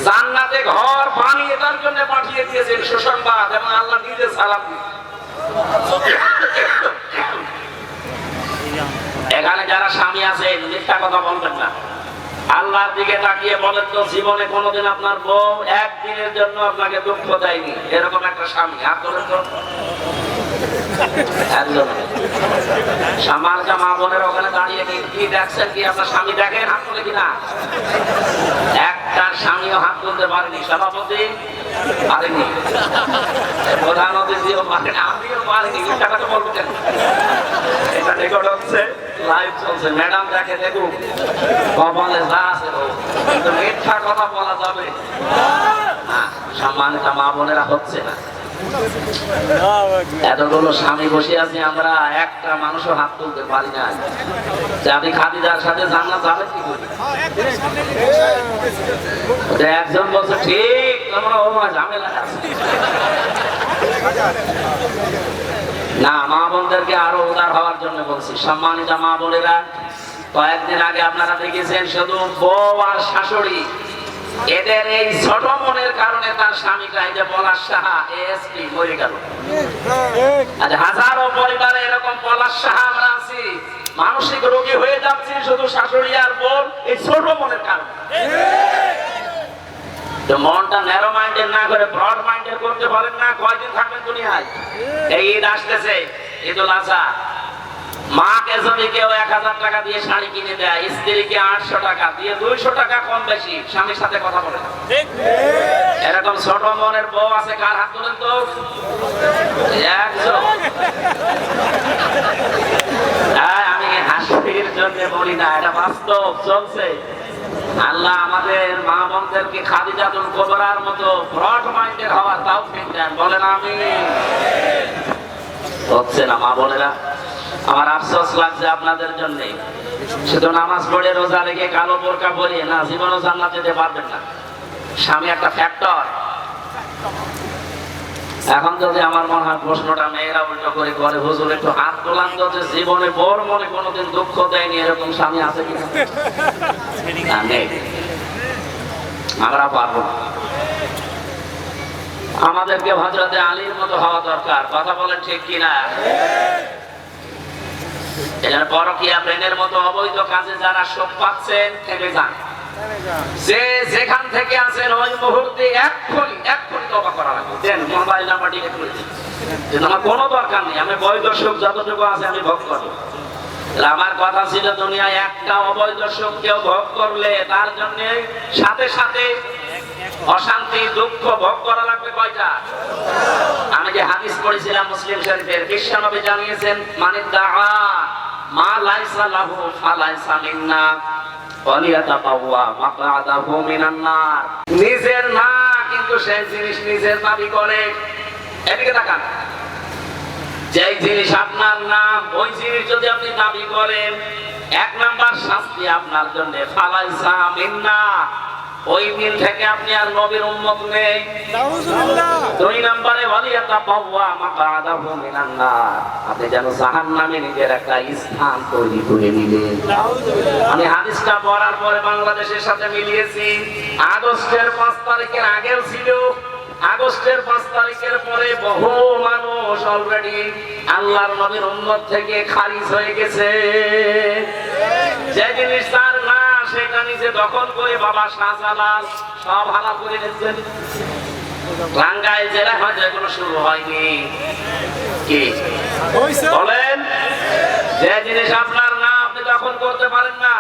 Speaker 2: জান্নাতে ঘর বানিয়ে তার জন্য পাঠিয়ে দিয়েছেন সুসংবাদ, এবং আল্লাহ নিজে সালাম দিয়েছেন। এখানে যারা স্বামী আছেন মিথ্যা কথা বলবেন না। আল্লাহর দিকে তাকিয়ে বলেন তো, জীবনে কোনোদিন আপনার বউ একদিনের জন্য আপনাকে দুঃখ দেয়নি, এরকম একটা স্বামী হাত ধরেন তো। একজন সম্মানিত মা বোনের ওখানে দাঁড়িয়ে কি দেখছেন? কি আপনার স্বামী দেখেন? হাত তুলে কিনা? একটা স্বামীও হাত তুলতে পারেনি, সভাপতি পারেনি, প্রধান অতিথিও পারেনি, আমিও পারিনি। মিথ্যা কথা বলবো কেন? এটা রেকর্ড হচ্ছে, লাইভ চলছে। ম্যাডাম দেখে দেখুক, কপালে যা আছে কিন্তু মিথ্যা কথা বলা যাবে না। সম্মানিত মা বোনেরা হচ্ছে না। এতগুলো স্বামী বসে আছি, আমরা একটা মানুষও হাত তুলতে পারি না যে আপনি খাদিজার সাথে জান্নাত যাবেন কি করে? একজন বলছে ঠিক, তোমরা ও ঝামেলা আছে না। মা বোনদেরকে আরো উদার হওয়ার জন্য বলছি। সম্মানিত মা বোনেরা, কয়েকদিন আগে আপনারা দেখেছেন শুধু বউ আর শাশুড়ি এদের এই ছোট মনের কারণে তার স্বামীটা এই যে পলাশ সাহা এএসপি মরে গেল। আজ হাজারো পরিবারে এরকম পলাশ সাহা আমরা আছি, মানসিক রোগী হয়ে যাচ্ছি শুধু শাশুড়ি আর বোন এই ছোট মনের কারণে। তো মনটা ন্যারো মাইন্ডের না করে ব্রড মাইন্ডের করতে পারেন না, কয়দিন থাকবেন দুনিয়ায়? এই ঈদ আসতেছে, ঈদুল আজহা, মাকে যদি কেউ 1000 টাকা দিয়ে শাড়ি কিনে দেয়, স্ত্রীকে 800 টাকা দিয়ে 200 টাকা কম বেশি স্বামীর সাথে কথা বলে। এরকম ছোট মনের বউ আছে কার হাত তোলেন তো? একজন। আমি হাসির জন্য বলি না, এটা বাস্তব চলছে। আল্লাহ আমাদের মা বোনদেরকে খাদিজাতুল কুবরার মতো ব্রড মাইন্ডের হওয়ার তৌফিক দেন, বলেন আমিন। হচ্ছে না মা বোনেরা, আমার আফসোস লাগছে আপনাদের জন্য। শুধু নামাজ পড়ে রোজা রেখে কালো বোরকা পরিয়ে না জীবনও জান্নাত যেতে পারবেন না। স্বামী একটা ফ্যাক্টর। এখন যদি আমার মনে হয় প্রশ্নটা মেয়েরা উল্টো করে করে, হুজুর একটু হাত তোলান তো, যে জীবনে বোর মনে কোনোদিন দুঃখ দেয়নি এরকম স্বামী আছে কিনা? নেই। আমরা পারবো না। আমাদেরকে হযরতে আলীর মতো হওয়া দরকার, কথা বলেন ঠিক কিনা? এজন্য পরকীয়া প্রেমের মতো অবৈধ কাজে যারা শোক পাচ্ছেন থেমে যান। যে যেখান থেকে আছেন ওই মুহূর্তে এক্ষুনি তওবা করা লাগবে। দেন মোবাইল নাম্বার ডিলিট করে দিন, আমার কোনো দরকার নেই, আমি বৈধ সুখ যতটুকু আছে আমি ভোগ করব। আমার কথা ছিল দুনিয়ায় একটা অবৈধ সুখ কেউ ভোগ করলে তার জন্য সাথে সাথে অশান্তি দুঃখ ভোগ করা লাগবে কয়টা? আমি যে হাদিস পড়েছিলাম মুসলিম শরীফের, বিশ্বনবী জানিয়েছেন মানিদ্দাআ মা লাইসা লাহু ফালাইসা মিন্না ওয়ালিয়াতাবাওয়া মাকআদাহু মিনান নার। নিজের না কিন্তু সেই জিনিস নিজের দাবি করে। এদিকে তাকান, যে জিনিস আপনার না ওই জিনিস যদি আপনি দাবি করেন, 1 নাম্বার শাস্তি আপনার জন্য ফালাইসা মিন্না, ওই দিন থেকে আপনি আর নবীর উম্মত নেই। 2 নম্বরে ওয়ালিয়াতাবাওয়া মাকআদাহু মিনান নার, আপনি যেন জাহান্নামে নিজের একটা স্থান তৈরি করে নিলেন। আমি হাদিসটা পড়ার পরে বাংলাদেশের সাথে মিলিয়েছি। আগস্টের 5 তারিখের আগেও ছিল, আগস্টের 5 তারিখের পরে বহু মানুষ অলরেডি আল্লাহর নবীর উম্মত থেকে খারিজ হয়ে গেছে। যে জিনিস তার না সেটা নিজে দখল করে বাবা শাহজালাল সব হালা করে নিচ্ছেন। টাঙ্গাইল জেলা হয়তো এগুলো শুরু হয়নি, কি বলেন? যে জিনিস আপনার না আপনি দখল করতে পারেন না,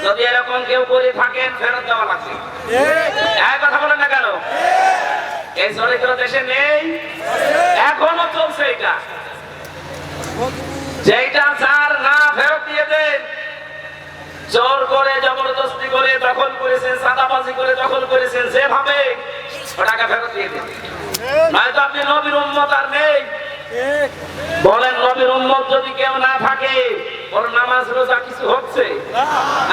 Speaker 2: যদি এরকম কেউ করে থাকেন ফেরত দেওয়া লাগবে। এক কথা বলেন না কেন? এই চরিত্র দেশে নেই, এখনো চলছে এটা। যেটা যার না ফেরত দিয়ে দেন, জোর করে জবরদস্তি করে দখল করেছেন, সাদাবাজি করে দখল করেছেন, যেভাবে টাকা ফেরত দিয়ে দেন, নয়তো আপনি নবীর উম্মত আর নেই। বলেন নবীর উম্মত যদি কেউ না থাকে, ওর নামাজ রোজা কিছু হচ্ছে?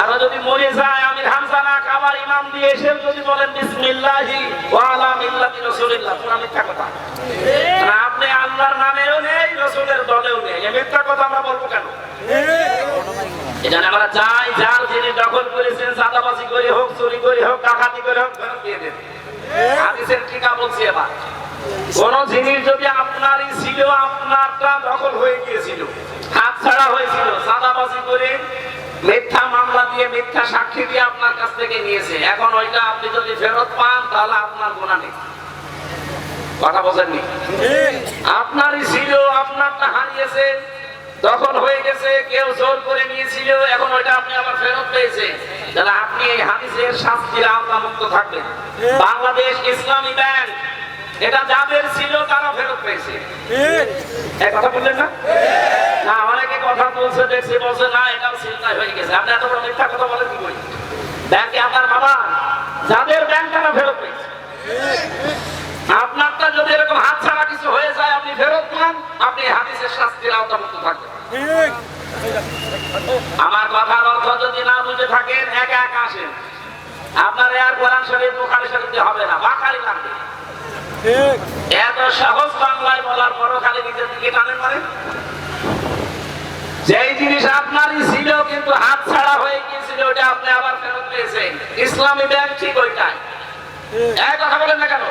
Speaker 2: আর যদি মরে যায়, আমির হামজা না খাবার ইমাম দিয়ে এসে যদি বলেন বিসমিল্লাহি ওয়া আলা মিল্লাতি রাসূলিল্লাহ, পুরো মিথ্যা কথা। না, আপনি আল্লাহর নামেও নেই, রাসূলের দলেও নেই, এই মিথ্যা কথা আমরা বলবো কেন? এজন্য আমরা চাই যার জিনিস দখল করেছেন, সাদাবাজি করে হোক, চুরি করে হোক, ডাকাতি করে হোক, ফেরত দিয়ে দেন। হাদিসের টিকা বলছি, এবার কোন জিনিস যদি আপনারই ছিল, আপনারটা দখল হয়ে গিয়েছিল, হাত ছাড়া হয়েছিল, সাদাবাজি করে মিথ্যা মামলা দিয়ে মিথ্যা সাক্ষী দিয়ে আপনার কাছ থেকে নিয়েছে, এখন ওইটা আপনি যদি ফেরত পান তাহলে আপনার গুনাহ নেই। কথা বোঝেননি? আপনারই ছিল, আপনারটা হারিয়েছে, দখল হয়ে গেছে, কেউ জোর করে নিয়েছিল, এখন ওইটা আপনি আবার ফেরত পেয়েছেন, তাহলে আপনি এই হাদিসের শাস্তির আওতামুক্ত থাকবেন। বাংলাদেশ ইসলামী ব্যাংক, এটা যাদের ছিল তারা ফেরত পেয়েছে। এই কথা বললেন না? না, অনেকে কথা বলছে দেখছি, বলছে না এটাও চিন্তায় হয়ে গেছে। আপনি এত বড় মিথ্যা কথা বলেন কি করে? ব্যাংকে আপনার বাবা, যাদের ব্যাংক তারা ফেরত পেয়েছে। আপনারটা যদি এরকম হাত ছাড়া কিছু হয়ে যায়, আপনি ফেরত পান, আপনি হাদিসের শাস্তির আওতামুক্ত থাকবেন। আমার কথার অর্থ যদি না বুঝে থাকেন, একা একা আসেন। আপনার আর কোরআন শরীফ বুখারী শরীফ দিয়ে হবে না, বাখারি লাগবে। এত সহজ বাংলায় বলার পরও খালি নিজের দিকে টানেন মানে? যেই জিনিস আপনারই ছিল কিন্তু হাত ছাড়া হয়ে গিয়েছিল, ওটা আপনি আবার ফেরত পেয়েছেন। ইসলামী ব্যাংক ঠিক ওইটাই। এক কথা বলেন না কেন?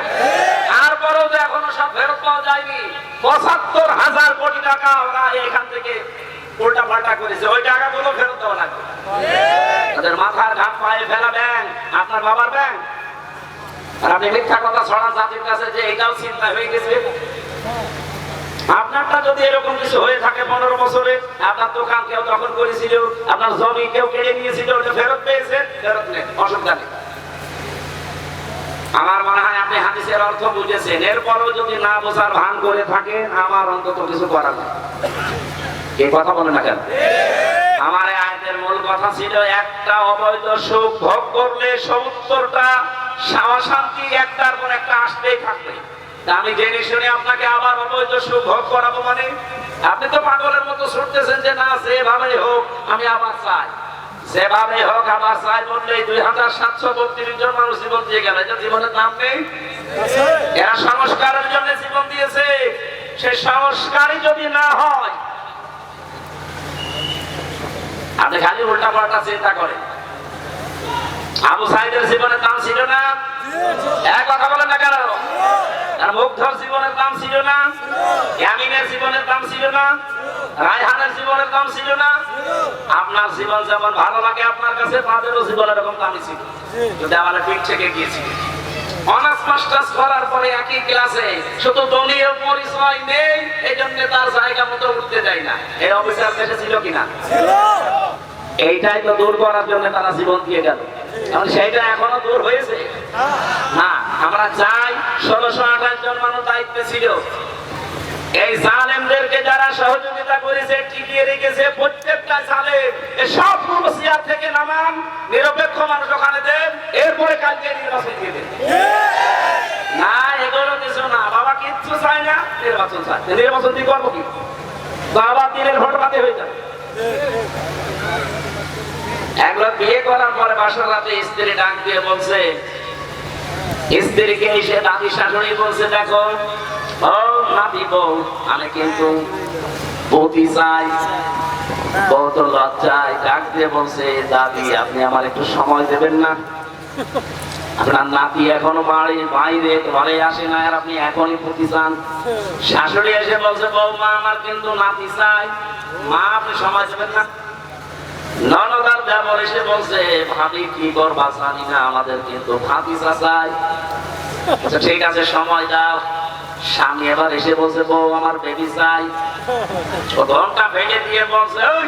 Speaker 2: তারপরেও যে এখনো সব ফেরত পাওয়া যায়নি। ৭৫,০০০ কোটি টাকা ওরা এখান থেকে উল্টা পাল্টা করেছে, ওই টাকাগুলো ফেরত দেওয়া লাগবে। তাদের মাথার ঘাম পায়ে ফেলা ব্যাংক আপনার বাবার ব্যাংক, আর আপনি মিথ্যা কথা ছড়ান জাতির কাছে যে এটাও চিন্তা হয়ে গেছে। আপনারটা যদি এরকম কিছু হয়ে থাকে 15 বছরে, আপনার দোকান কেউ দখল করেছিল, আপনার জমি কেউ কেড়ে নিয়েছিল, ওটা ফেরত পেয়েছে, ফেরত নেই, অসুবিধা নেই। আমার মনে হয় আপনি হাদিসের অর্থ বুঝেছেন। এরপরও যদি না বোঝার ভান করে থাকেন, আমার অন্তত কিছু করার নেই। এই কথা বলে না কেন? আমার এই আয়াতের মূল কথা ছিল একটা অবৈধ সুখ ভোগ করলে ৭০টা শান্তি একটার পর একটা আসতেই থাকবে। আমি জেনে শুনে আপনাকে আবার অবৈধ সুখ ভোগ করাবো মানে? আপনি তো পাগলের মতো ছুটতেছেন যে না যেভাবে হোক আমি আবার চাই, যেভাবে হোক আবার চাই বললেই ২৭৩২ জন মানুষ জীবন দিয়ে গেল। এটা জীবনের নাম নেই? এরা সংস্কারের জন্য জীবন দিয়েছে। সে সংস্কারই যদি না হয়, আপনি খালি উল্টা পাল্টা চিন্তা করেন। আবু সাইদের জীবনের দাম ছিল না? এক কথা বলেন না কেন? আর মুগ্ধর জীবনের দাম ছিল না? ইয়ামিনের জীবনের দাম ছিল না? রায়হানের জীবনের দাম ছিল না? আপনার জীবন যেমন ভালো লাগে আপনার কাছে, তাদেরও জীবন এরকম দামি ছিল, যদি আমাদের পিঠ থেকে গিয়েছিল। অনার্স মাস্টার্স করার পরে একই ক্লাসে শুধু দলীয় পরিচয় নেই, এই জন্য তার জায়গা মতো উঠতে যায় না। এই অফিসার দেশে ছিল কিনা? এইটাই তো দূর করার জন্য তারা জীবন দিয়ে গেল। সেইটা এখনো দূর হয়েছে না। আমরা চাই ১৬২৮ জন মানুষ দায়িত্বে ছিল, এই জালেমদেরকে যারা সহযোগিতা করেছে, টিকিয়ে রেখেছে, প্রত্যেকটা জালেম সবগুলো চেয়ার থেকে নামান, নিরপেক্ষ মানুষ ওখানে দেন, এরপরে কালকে নির্বাচন দিয়ে দেন। না, এগুলো কিছু না। বাবা কিচ্ছু চায় না, নির্বাচন চায়। নির্বাচন দিয়ে করবো কি? বাবা দিনের ভোট বাদে হয়ে যাবে। একবার বিয়ে করার পরে বাসার রাতে স্ত্রী ডাক দিয়ে বলছে, স্ত্রীকে এসে দাদি শাশুড়ি বলছে, দেখো ও নাতি বউ, আমি কিন্তু পতি চাই। বউ তো লজ্জায় ডাক দিয়ে বলছে, দাদি আপনি আমার একটু সময় দেবেন না? আপনার নাতি এখনো বাইরে ঘরে আসে না, আর আপনি এখনই পতি চান? শাশুড়ি এসে বলছে, বৌমা আমার কিন্তু নাতি চাই, মা আপনি সময় দেবেন না? ননদার দেবর এসে বলছে, ভাবি কি করবা জানি না, আমাদের কিন্তু ভাতিজা চাই। আচ্ছা ঠিক আছে সময় দাও। স্বামী এবার এসে বলছে, বউ আমার বেবি চাই। ও ঘন্টা ভেঙে দিয়ে বলছে, ওই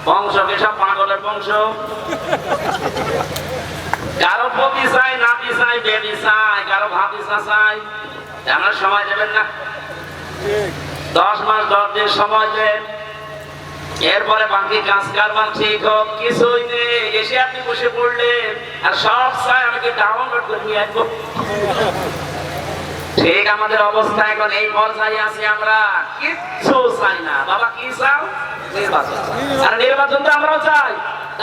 Speaker 2: বংশ সব পাগলের বংশ, কারো পতি চাই, নাতি চাই, বেবি চাই, কারো ভাতিজা চাই। আমার সময় দেবেন না? 10 মাস 10 দিন সময় দেন, এরপরে বাকি কাজ কারবার ঠিক হোক। কিছুই নেই, এসে আপনি বসে পড়লেন আর সব চাই আমি কি ডাউনলোড করে নিয়ে আসবো। ঠিক আমাদের অবস্থা এখন এই পর্যায়ে আছি, আমরা কিচ্ছু চাই না। বাবা কি চাও? নির্বাচন। আর নির্বাচন তো আমরাও চাই।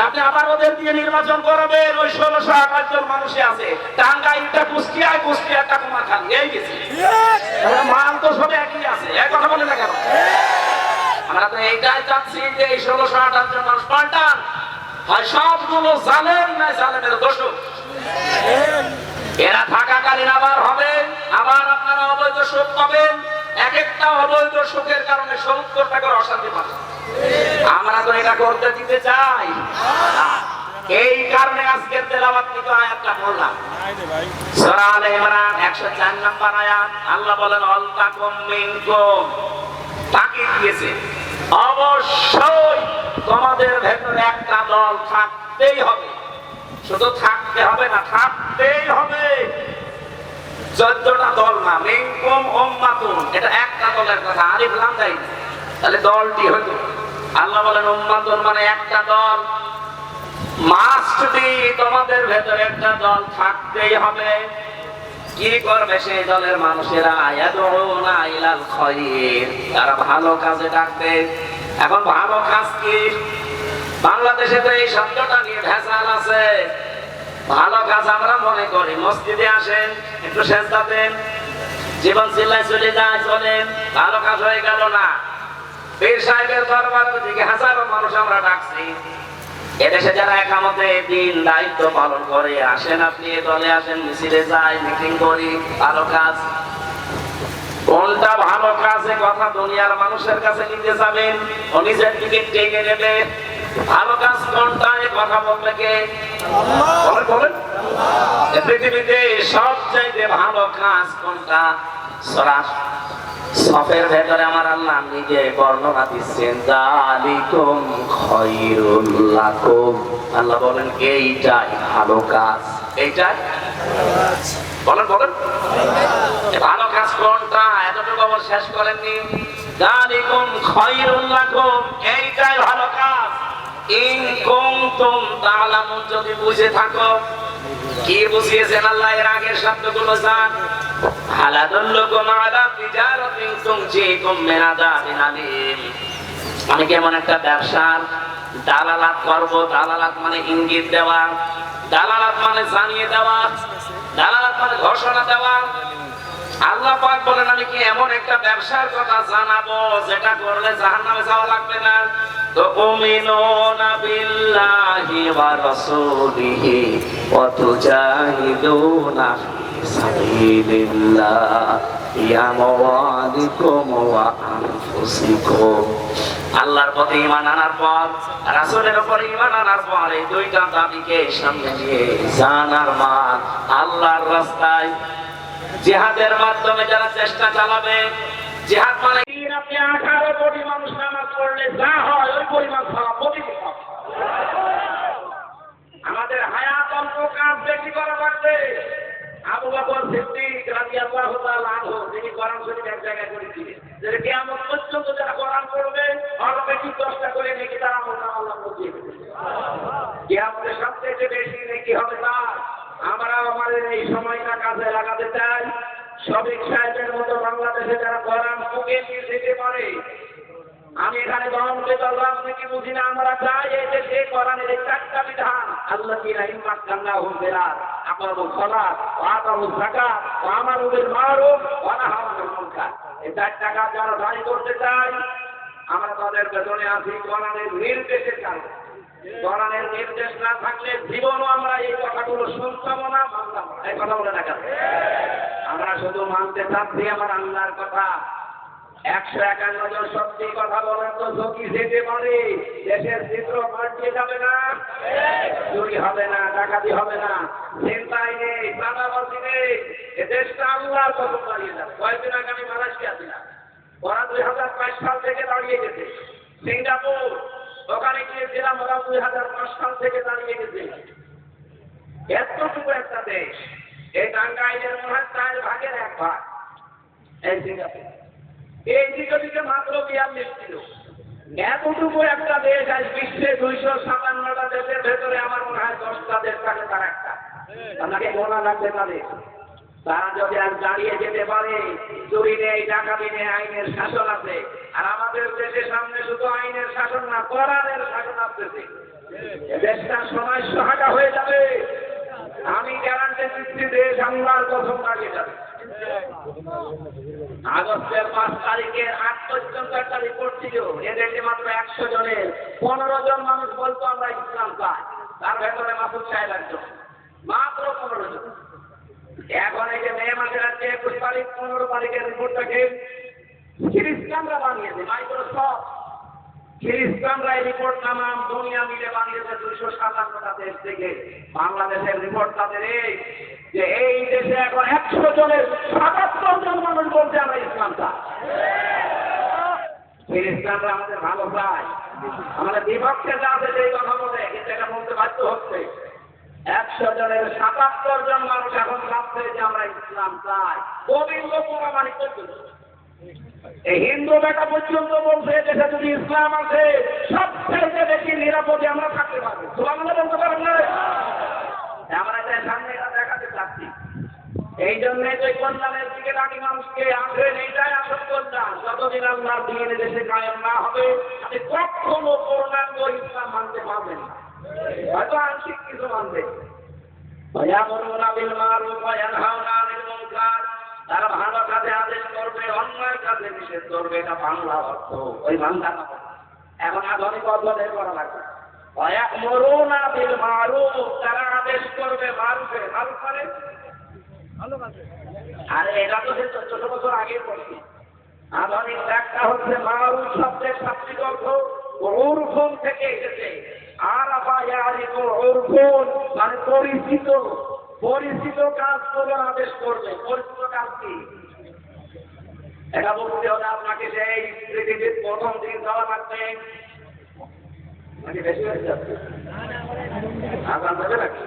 Speaker 2: আপনি আবার ওদের দিয়ে নির্বাচন করাবেন। ওই ১৬২৮ জন মানুষই আছে, টাঙ্গাইলটা কুষ্টিয়ায়, কুষ্টিয়াটা কুমারখালী, এই গেছে। মান তো সব একই আছে, এক কথা বলে না কেন? আমরা তো এইটাই চাচ্ছি যে এই ১৬২৮ জন মানুষ পাল্টান, হয় সবগুলো জালেম না জালেমের দোষক। এরা থাকাকালীন আবার হবে, আবার আপনারা অবৈধ সুখ পাবেন। এক একটা অবৈধ সুখের কারণে ৭০টা করে অশান্তি পাবে। আমরা তো এটা করতে দিতে চাই। এই কারণে আজকের তেলাওয়াত নিতে আয়াতটা বললাম, সূরা আলে ইমরান ১০৪ নম্বর আয়াত। আল্লাহ বলেন, আল তাকুম মিনকুম, তাকিদ দিয়েছে অবশ্যই তোমাদের ভেতরে একটা দল থাকতেই হবে। শুধু থাকতে হবে না, থাকতেই হবে। ১৪টা দল না, মিনকুম উম্মাতুন, এটা একটা দলের কথা, আলিফ লাম দেয়, তাহলে দলটি হতো। আল্লাহ বলেন উম্মাতুন মানে একটা দল, মাস্ট বি, তোমাদের ভেতরে একটা দল থাকতেই হবে। কি করবে সেই দলের মানুষেরা? ইয়াদউনা ইলাল খায়র, তারা ভালো কাজে ডাকবে। এখন ভালো কাজ কি? বাংলাদেশে তো এই শব্দটা নিয়ে ভেজাল আছে। ভালো কাজ আমরা মনে করি মসজিদে আসেন, একটু সেজদা দেন, জীবন চিল্লায় চলে যায়, চলেন, ভালো কাজ হয়ে গেল না। পীর সাহেবের দরবারের দিকে হাজারো মানুষ আমরা ডাকছি, এদেশে যারা একামতে দিন দায়িত্ব পালন করে আসেন, আপনি এ দলে আসেন, মিছিলে যাই, মিটিং করি, ভালো কাজ। কোনটা ভালো কাজে কথা দুনিয়ার মানুষের কাছে নিতে যাবেন, ও নিজের দিকে টেনে নেবে। ভালো কাজ কোনটা এ কথা বলবে কে? বলেন বলেন। এ পৃথিবীতে সবচাইতে ভালো কাজ কোনটা? সরাস সফের ভেতরে আমার আল্লাহ নিজে বর্ণনা দিচ্ছেন, যালিকুম খায়রুল লাকুম। আল্লাহ বলেন এইটাই ভালো কাজ, এইটাই বলেন বলেন। ভালো কাজ কোনটা? এতটুকু আবার শেষ করেননি। যালিকুম খায়রুল লাকুম, এইটাই ভালো কাজ। ইন কুনতুম তা'লামুন, যদি বুঝে থাকো। কি বুঝিয়েছেন আল্লাহ এর আগের শব্দগুলো জান। হাল আদুল্লুকুম আলা তিজারাতিন তুনজিকুম মিন আযাবিন আলীম। আমি কেমন একটা ব্যবসার দালালাত করব। দালালাত মানে ইঙ্গিত দেওয়া, দালালাত মানে জানিয়ে দেওয়া, দালালাত মানে ঘোষণা দেওয়া। আল্লাহ পাক বলেন আমি কি এমন একটা ব্যবসার কথা জানাবো যেটা করলে জাহান্নামে যাওয়া লাগবে না। তুমিনুনা বিল্লাহি ওয়া রাসূলিহি ওয়া তুজাহিদুনা ফি সাবিলিল্লাহ বিআমওয়ালিকুম ওয়া আনফুসিকুম। আল্লাহর প্রতি ঈমান আনার পর, রাসূলের উপর ঈমান আনার পর, এই দুইটা দাবিকে সামনে নিয়ে জান আর মাল আল্লাহর রাস্তায় জিহাদের মাধ্যমে যারা চেষ্টা চালাবে। জিহাদ মানে আপনি 18 কোটি মানুষ নামাজ পড়লে যা হয় ওই পরিমাণ সওয়াব প্রতিদিন পাবেন। আমাদের হায়াত অল্প, কাজ বেশি করা লাগবে। আবু বকর সিদ্দিক রাদিয়াল্লাহু তাআলা আনহু যিনি কোরআন শরীফ এক জায়গায় পড়েছিলেন যে কিয়ামত পর্যন্ত যারা কোরআন পড়বে অল্প বেশি কষ্ট করে নেকি তারা আল্লাহ বুঝিয়ে দেবে। কিয়ামতের সবচেয়ে বেশি নেকি হবে তার। আমরা আমাদের এই সময়টা কাজে লাগাতে চাই। শফিক সাহেবের মতো বাংলাদেশে যারা কোরআন বুকে নিয়ে যেতে পারে, আমি এখানে গণতন্ত্র রাজনীতি বুঝি না, আমরা চাই এই দেশে কোরআনের এই 4টা বিধান, আল্লাযীনা ইম্মাক্কান্নাহুম ফিল আরদ আকামুস সালাত ওয়া আতাউজ যাকাত ওয়া আমারু বিল মারুফ ওয়া নাহাউ আনিল মুনকার। এই 4টা কাজ যারা জারি করতে চাই, আমরা তাদের পেছনে আছি। কোরআনের নির্দেশে চাই। কোরআনের নির্দেশ না থাকলে জীবনও আমরা এই কথাগুলো শুনতাম না, মানতাম না। এই কথা বলে না কেন? আমরা শুধু মানতে চাচ্ছি আমার আল্লাহর কথা। 151 জন সত্যি কথা বলেন তো ঝুঁকি যেতে পারে, দেশের চিত্র পাল্টে যাবে না, চুরি হবে না, ডাকাতি হবে না, চিন্তাই নেই, চাঁদাবাজি নেই। এ দেশটা আল্লাহর কদম দাঁড়িয়ে যাবে। কয়েকদিন আগে আমি মালয়েশিয়া ছিলাম, ওরা 2005 সাল থেকে দাঁড়িয়ে গেছে। সিঙ্গাপুর ওখানে গিয়েছিলাম, ওরা 2005 সাল থেকে দাঁড়িয়ে গেছে। এতটুকু একটা দেশ, এই টাঙ্গাইলের মনে হয় 4 ভাগের 1 ভাগ এই সিঙ্গাপুর। এই দিকে মাত্র 42 ছিল। এতটুকু একটা দেশ আজ বিশ্বে 257টা দেশের ভেতরে আমার মনে হয় 10টা দেশ থাকে তার একটা। আপনাকে গোনা লাগবে তাদের। তারা যদি আজ দাঁড়িয়ে যেতে পারে, চুরি নেই, ডাকাতি নেই, আইনের শাসন আছে। আর আমাদের দেশের সামনে শুধু আইনের শাসন না, কোরআনের শাসন আসতেছে। দেশটা সময় সহায়তা হয়ে যাবে। আমি গ্যারান্টি দিচ্ছি, দেশ আল্লাহর কসম দাঁড়িয়ে যাবে। আগস্টের 5 তারিখের 8 পর্যন্ত একটা রিপোর্ট ছিল, এদেশে মাত্র 100 জনের 15 জন মানুষ বলতো আমরা ইসলাম চাই। তার ভেতরে মাসুদ সাহেব একজন, মাত্র 15 জন। এখন এই যে মে মাসের আজকে 21 তারিখ, 15 তারিখের রিপোর্টটাকে খ্রিস্টানরা বানিয়েছে। মাইক্রোসফট খ্রিস্টানরা এই রিপোর্ট নামাম দুনিয়া মিলে বানিয়েছে 257টা দেশ থেকে। বাংলাদেশের রিপোর্ট তাদের এই যে এই দেশে এখন 100 জনের 77 জন মানুষ বলছে আমরা ইসলাম চাই। খ্রিস্টানরা আমাদের ভালো চায়, আমাদের বিপক্ষে যাদের এই কথা বলে, কিন্তু এটা বলতে বাধ্য হচ্ছে। 100 জনের 77 জন মানুষ এখন ভাবছে যে আমরা ইসলাম চাই। গোবিন্দ পুরামানিক পর্যন্ত, এই হিন্দু বেটা পর্যন্ত বলছে দেশে যদি ইসলাম আছে সবচেয়ে বেশি নিরাপদে আমরা থাকতে পারবো। সুবহানাল্লাহ বলতে পারেন না? আমরা এটার সামনে এটা দেখাতে চাচ্ছি। এই জন্যই তো কল্যাণের দিকে ডাকি মানুষকে, আসেন, এইটাই আসল কল্যাণ। যতদিন আল্লাহর দ্বীন দেশে কায়েম না হবে, আপনি কখনো পূর্ণাঙ্গ ইসলাম মানতে পারবেন না। হয়তো আংশিক কিছু মানবে। ইয়ামুরুনা বিল মারুফ ওয়া ইয়ানহাউনা আনিল মুনকার, তারা ভালো কাজে আদেশ করবে, অন্যায় কাজে নিষেধ করবে। এটা বাংলা অর্থ, ওই বাংলা। এখন আধুনিক অর্থ বের করা লাগবে। ওয়ায়ামুরুনা বিল মারুফ, তারা আদেশ করবে মারুফে। মারুফ মানে
Speaker 3: ভালো কাজে
Speaker 2: আরে এটা তো 14 বছর আগে পড়ছি। আধুনিক ব্যাখ্যা হচ্ছে মারুফ শব্দের শাব্দিক অর্থ উরফুন থেকে এসেছে। আরাফা ইয়ারিফু উরফুন মানে পরিচিত, পরিচিত কাজ করে আদেশ করবে। পরিচিত কাজ কি? এটা বলতে হলে আপনাকে সেই পৃথিবীর প্রথম দিন যাওয়া লাগবে নাকি বেশি হয়ে যাচ্ছে? আজান দেবে নাকি?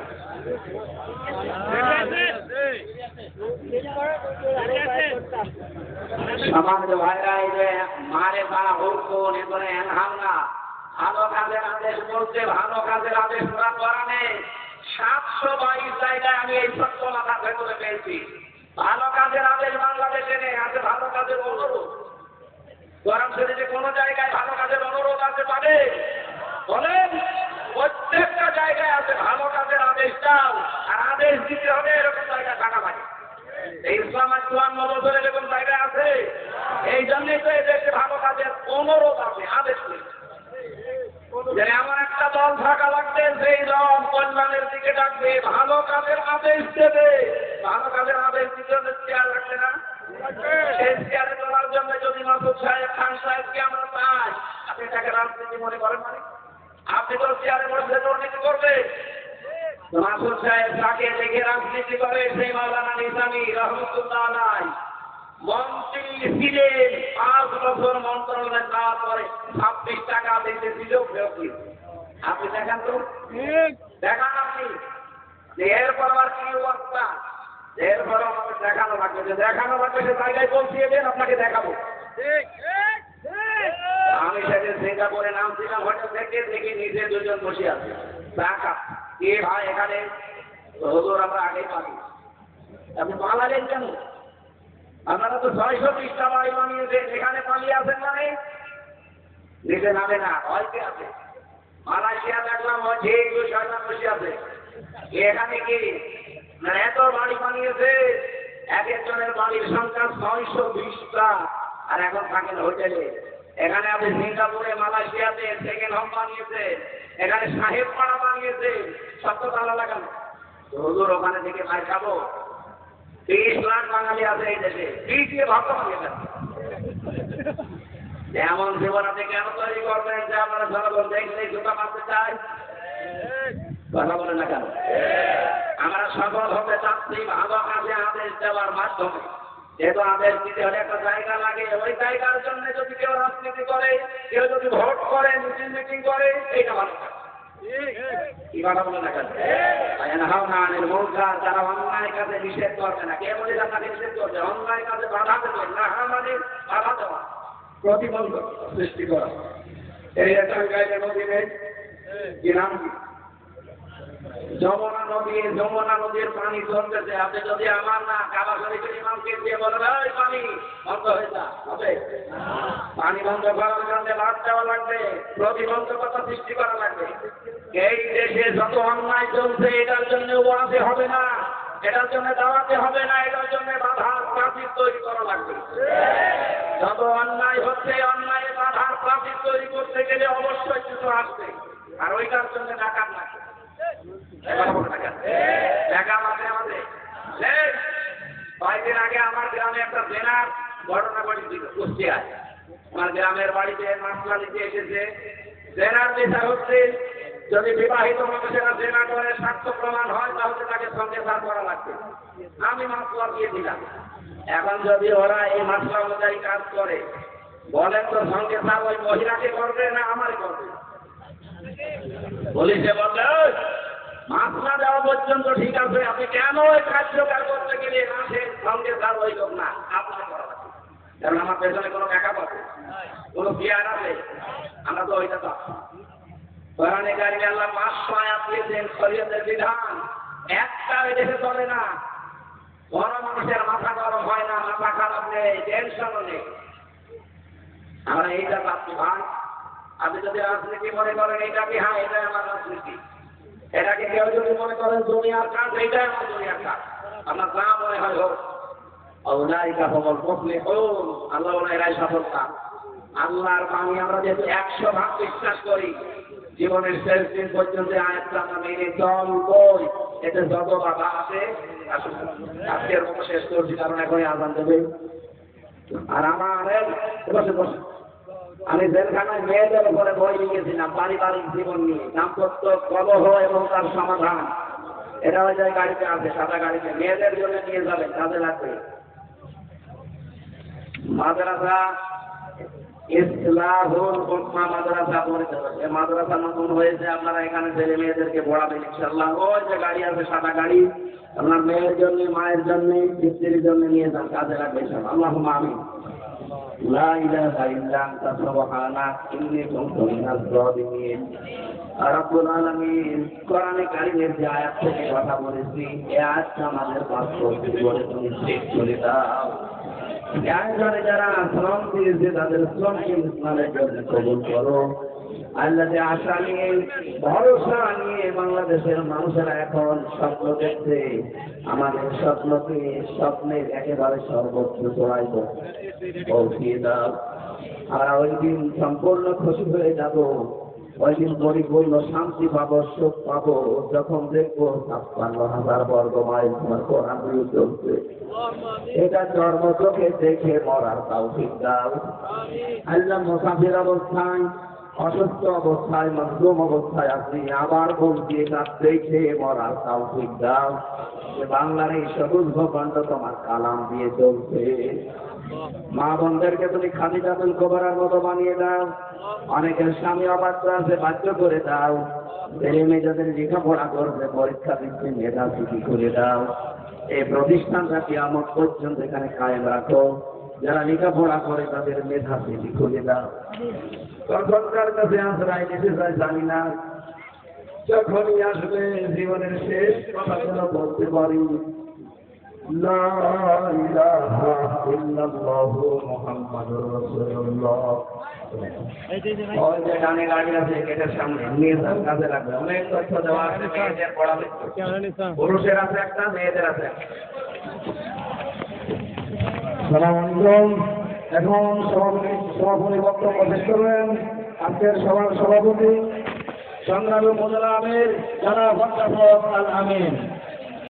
Speaker 2: সমাজ ভাইরা এই যে মারে বা হুকুন এগুলো এনহামনা, ভালো কাজের আদেশ বলতে ভালো কাজের আদেশ ওরা করা নেই। 722 জায়গায় আমি এই সত্য মাথার ভেতরে পেয়েছি। ভালো কাজের আদেশ বাংলাদেশে নেই, আছে ভালো কাজের অনুরোধ। কোরআন শরীফে কোন জায়গায় ভালো কাজের অনুরোধ আছে পাবে? বলেন, প্রত্যেকটা জায়গায় আছে ভালো কাজের আদেশ দাও, আর আদেশ দিতে হবে এরকম জায়গা থাকা লাগে। এই ইসলাম 54 বছর এরকম জায়গা আছে। এই জন্যই তো এদেশে ভালো কাজের অনুরোধ আছে, আদেশ নেই। যে এমন একটা দল থাকা লাগবে সেই দল কল্যাণের দিকে ডাকবে, ভালো কাজের আদেশ দেবে। ভালো কাজের আদেশ দিতে হলে চেয়ার রাখবে না? সেই চেয়ারে তোলার জন্য যদি মাসুদ সাহেব, খান সাহেবকে আমরা পাই, আপনি তাকে রাজনীতি মনে করেন? মানে আপনি তো চেয়ারে বসে দুর্নীতি করবে। মাসুদ সাহেব তাকে দেখে রাজনীতি করে সেই মাওলানা নিজামী রহমতুল্লাহ আলাইহি মন্ত্রী ছিলেন, 5 বছর মন্ত্রণালয়ে যাওয়ার পরে 26 টাকা দিতে দিল ফেরত দিল। আপনি দেখান তো, দেখান আপনি। এরপর আবার কি অবস্থা? এরপর আমাকে দেখানো লাগবে, যে দেখানো লাগবে সে জায়গায় পৌঁছিয়ে দেন, আপনাকে দেখাবো। আমি সেদিন সিঙ্গাপুরে নামছিলাম হোটেল থেকে, দেখি নিজে 2 জন বসে আছে। দেখা কে ভাই এখানে? হুজুর আমরা আগে পারি। আপনি পালালেন কেন? আপনারা তো 620টা বাড়ি বানিয়েছেন, এখানে পালিয়ে আছেন মানে? নিচে নামে না, হয়তো আছে। মালয়েশিয়া দেখলাম যে বসে আছে, এখানে কি না এত বাড়ি বানিয়েছে, এক একজনের বাড়ির সংখ্যা 620টা, আর এখন থাকেন হোটেলে। এখানে আপনি সিঙ্গাপুরে, মালয়েশিয়াতে সেকেন্ড হোম বানিয়েছে, এখানে সাহেব পাড়া বানিয়েছে, সব তো ভালো লাগানো। হুজুর ওখানে থেকে ভাই খাবো। 30 লাখ বাঙালি আছে এই দেশে, 30 দিয়ে ভাগ বানিয়ে দেন। এমন জীবন আপনি কেন তৈরি করবেন যে আপনারা জনগণ দেখলে জুতা মারতে চায়? কথা বলেন না কেন? আমরা সফল হতে চাচ্ছি ভালো কাজে আদেশ দেওয়ার মাধ্যমে। যেহেতু আদেশ দিতে হলে একটা জায়গা লাগে, ওই জায়গার জন্য যদি কেউ রাজনীতি করে, কেউ যদি ভোট করে, মিটিং করে, এইটা ভালো কাজ। কি কথা বলেন না কেন? যারা অন্যায় কাজে নিষেধ করবে না, কে বলে আপনাকে নিষেধ করবে? অন্যায় কাজে বাধা দেবে না, মানে বাধা দেওয়া, প্রতিবন্ধক সৃষ্টি করা। এই একটা নদী নেই, কি নাম? যমুনা নদী। যমুনা নদীর পানি চলতেছে, আপনি যদি আমার না কাবা শরীফের ইমামকে দিয়ে বলবে ওই পানি বন্ধ হয়ে যা, হবে? পানি বন্ধ করার জন্য লাভ দেওয়া লাগবে, প্রতিবন্ধকতা সৃষ্টি করা লাগবে। এই দেশে যত অন্যায় চলছে এটার জন্য ওয়াজে হবে না, এটার জন্য দাওয়াতে হবে না, এটার জন্য বাধার প্রাচীর তৈরি করা লাগবে। যত অন্যায় হচ্ছে, অন্যায় বাধার প্রাচীর তৈরি করতে গেলে অবশ্যই কিছু আসবে, আর ওইটার জন্য ডাকাত লাগবে। কয়েকদিন আগে আমার গ্রামে একটা জেনার ঘটনা ঘটেছিল কুষ্টিয়ায়। আমার গ্রামের বাড়িতে মাসলা নিতে এসেছে। জেনার বিচার হচ্ছে, যদি বিবাহিত মানুষেরা জেনা করে সাক্ষ্য প্রমাণ হয় তাহলে তাকে সঙ্গে সার করা লাগবে। আমি মাসলা দিয়ে দিলাম। এখন যদি ওরা এই মাসলা অনুযায়ী কাজ করে, বলেন তো সঙ্গে সার ওই মহিলাকে করবে না আমারে করবে? পুলিশে বললে মাসলা দেওয়া পর্যন্ত ঠিক আছে, আপনি কেন ওই কার্যকর করতে গেলে মাসের সঙ্গে তার ওই লোক না আপনার করা লাগবে। কারণ আমার পেছনে কোনো ব্যাকআপ আছে, কোনো বিয়ার আছে, আমরা তো ওইটা তো কোরআনে কারিমে আল্লাহ 500 আয়াত দিয়েছেন শরীয়তের বিধান, একটা ওই দেশে চলে না। বড় মানুষের মাথা গরম হয় না, মাথা খারাপ নেই, টেনশন নেই। আমরা এইটা পাচ্ছি ভাই। আপনি যদি রাজনীতি মনে করেন এইটা কি, হ্যাঁ এটাই আমার রাজনীতি, এটাকে কেউ যদি মনে করেন দুনিয়ার কাজ, এইটাই আমার দুনিয়ার কাজ, আমার যা মনে হয় হোক। আল্লাহর এরাই সফলতা। আল্লাহর বাণী আমরা যেহেতু 100 ভাগ বিশ্বাস করি, জীবনের শেষ দিন পর্যন্ত আয়াতটা আমরা মেনে চলবই। এতে যত বাধা আছে আসুন আজকের মতো শেষ করছি, কারণ এখনই আজান দেবে। আর আমার বসে বসে আমি জেলখানায় মেয়েদের উপরে বই লিখেছিলাম পারিবারিক জীবন নিয়ে, দাম্পত্য কলহ এবং তার সমাধান। এটা ওই যে গাড়িতে আছে, সাদা গাড়িতে, মেয়েদের জন্য নিয়ে যাবে, কাজে লাগবে। মাদ্রাসা ইসলাহুল উম্মাহ মাদ্রাসা পড়তে হবে। মাদ্রাসা নতুন হয়েছে, আপনারা এখানে ছেলে মেয়েদেরকে পড়াবেন ইনশাআল্লাহ। ওই যে গাড়ি আছে সাদা গাড়ি, আপনার মেয়ের জন্য, মায়ের জন্য, স্ত্রীর জন্য নিয়ে যান, কাজে লাগবে ইনশাআল্লাহ। আল্লাহুম্মা আমিন। লা ইলাহা ইল্লা আনতা সুবহানাক ইন্নী কুনতু মিনাজ জালিমিন। রব্বুল আলামিন কোরআনে কারীমের যে আয়াত থেকে কথা বলেছি, এই আয়াতটা আমাদের বাস্তব জীবনে তুমি শেষ করে দাও। যারা শ্রম দিয়েছে তাদের শ্রমকে ইসলামের জন্য কবুল করো। আল্লাহ যে আশা নিয়ে, ভরসা নিয়ে বাংলাদেশের মানুষেরা এখন স্বপ্ন দেখছে, আমাদের স্বপ্নকে স্বপ্নের একেবারে সর্বোচ্চ চড়াই পৌঁছিয়ে দাও। আর ওই দিন সম্পূর্ণ খুশি হয়ে যাব, ওই দিন পরিপূর্ণ শান্তি পাবো, সুখ পাবো, যখন দেখবো ৫৬,০০০ বর্গ মাইল তোমার কোরআন চলছে। এটা জন্ম চোখে দেখে মরার তৌফিক দাও। আল্লাহ মুসাফির অবস্থায়, অসুস্থ অবস্থায়, মজলুম অবস্থায় আপনি আবার বলছি, এটা দেখে মরার তৌফিক দাও। বাংলার এই সবুজ ভূখণ্ড তোমার কালাম দিয়ে চলছে। মা বোনদেরকে তুমি খাদিজাতুল কুবরার মতো বানিয়ে দাও। অনেকের স্বামী অবাধ্য আছে, বাধ্য করে দাও। ছেলে মেয়ে যাদের লেখাপড়া করবে, পরীক্ষা দিচ্ছে, মেধা ছুটি করে দাও। এই প্রতিষ্ঠানটা কিয়ামত পর্যন্ত এখানে কায়েম রাখো। যারা লেখাপড়া করে তাদের মেধা ছুটি করে দাও। তখনকার কাছে আশ্রয় নিতে চাই জানি না, যখনই আসবে জীবনের শেষ কথাগুলো বলতে পারি, লা ইলাহা ইল্লাল্লাহু মুহাম্মাদুর রাসূলুল্লাহ। ওই যে ডানে গাড়ি আছে গেটের সামনে, নিয়ে যান, কাজে লাগবে। অনেক তথ্য দেওয়া আছে, মেয়েদের পড়াবে, পুরুষের আছে একটা, মেয়েদের আছে একটা।
Speaker 1: সালাম আলাইকুম। এখন সভাপতি বক্তব্য শেষ করবেন আজকের সভার সভাপতি সংগ্রামী মোজালা আমির জনাব আল আমিন।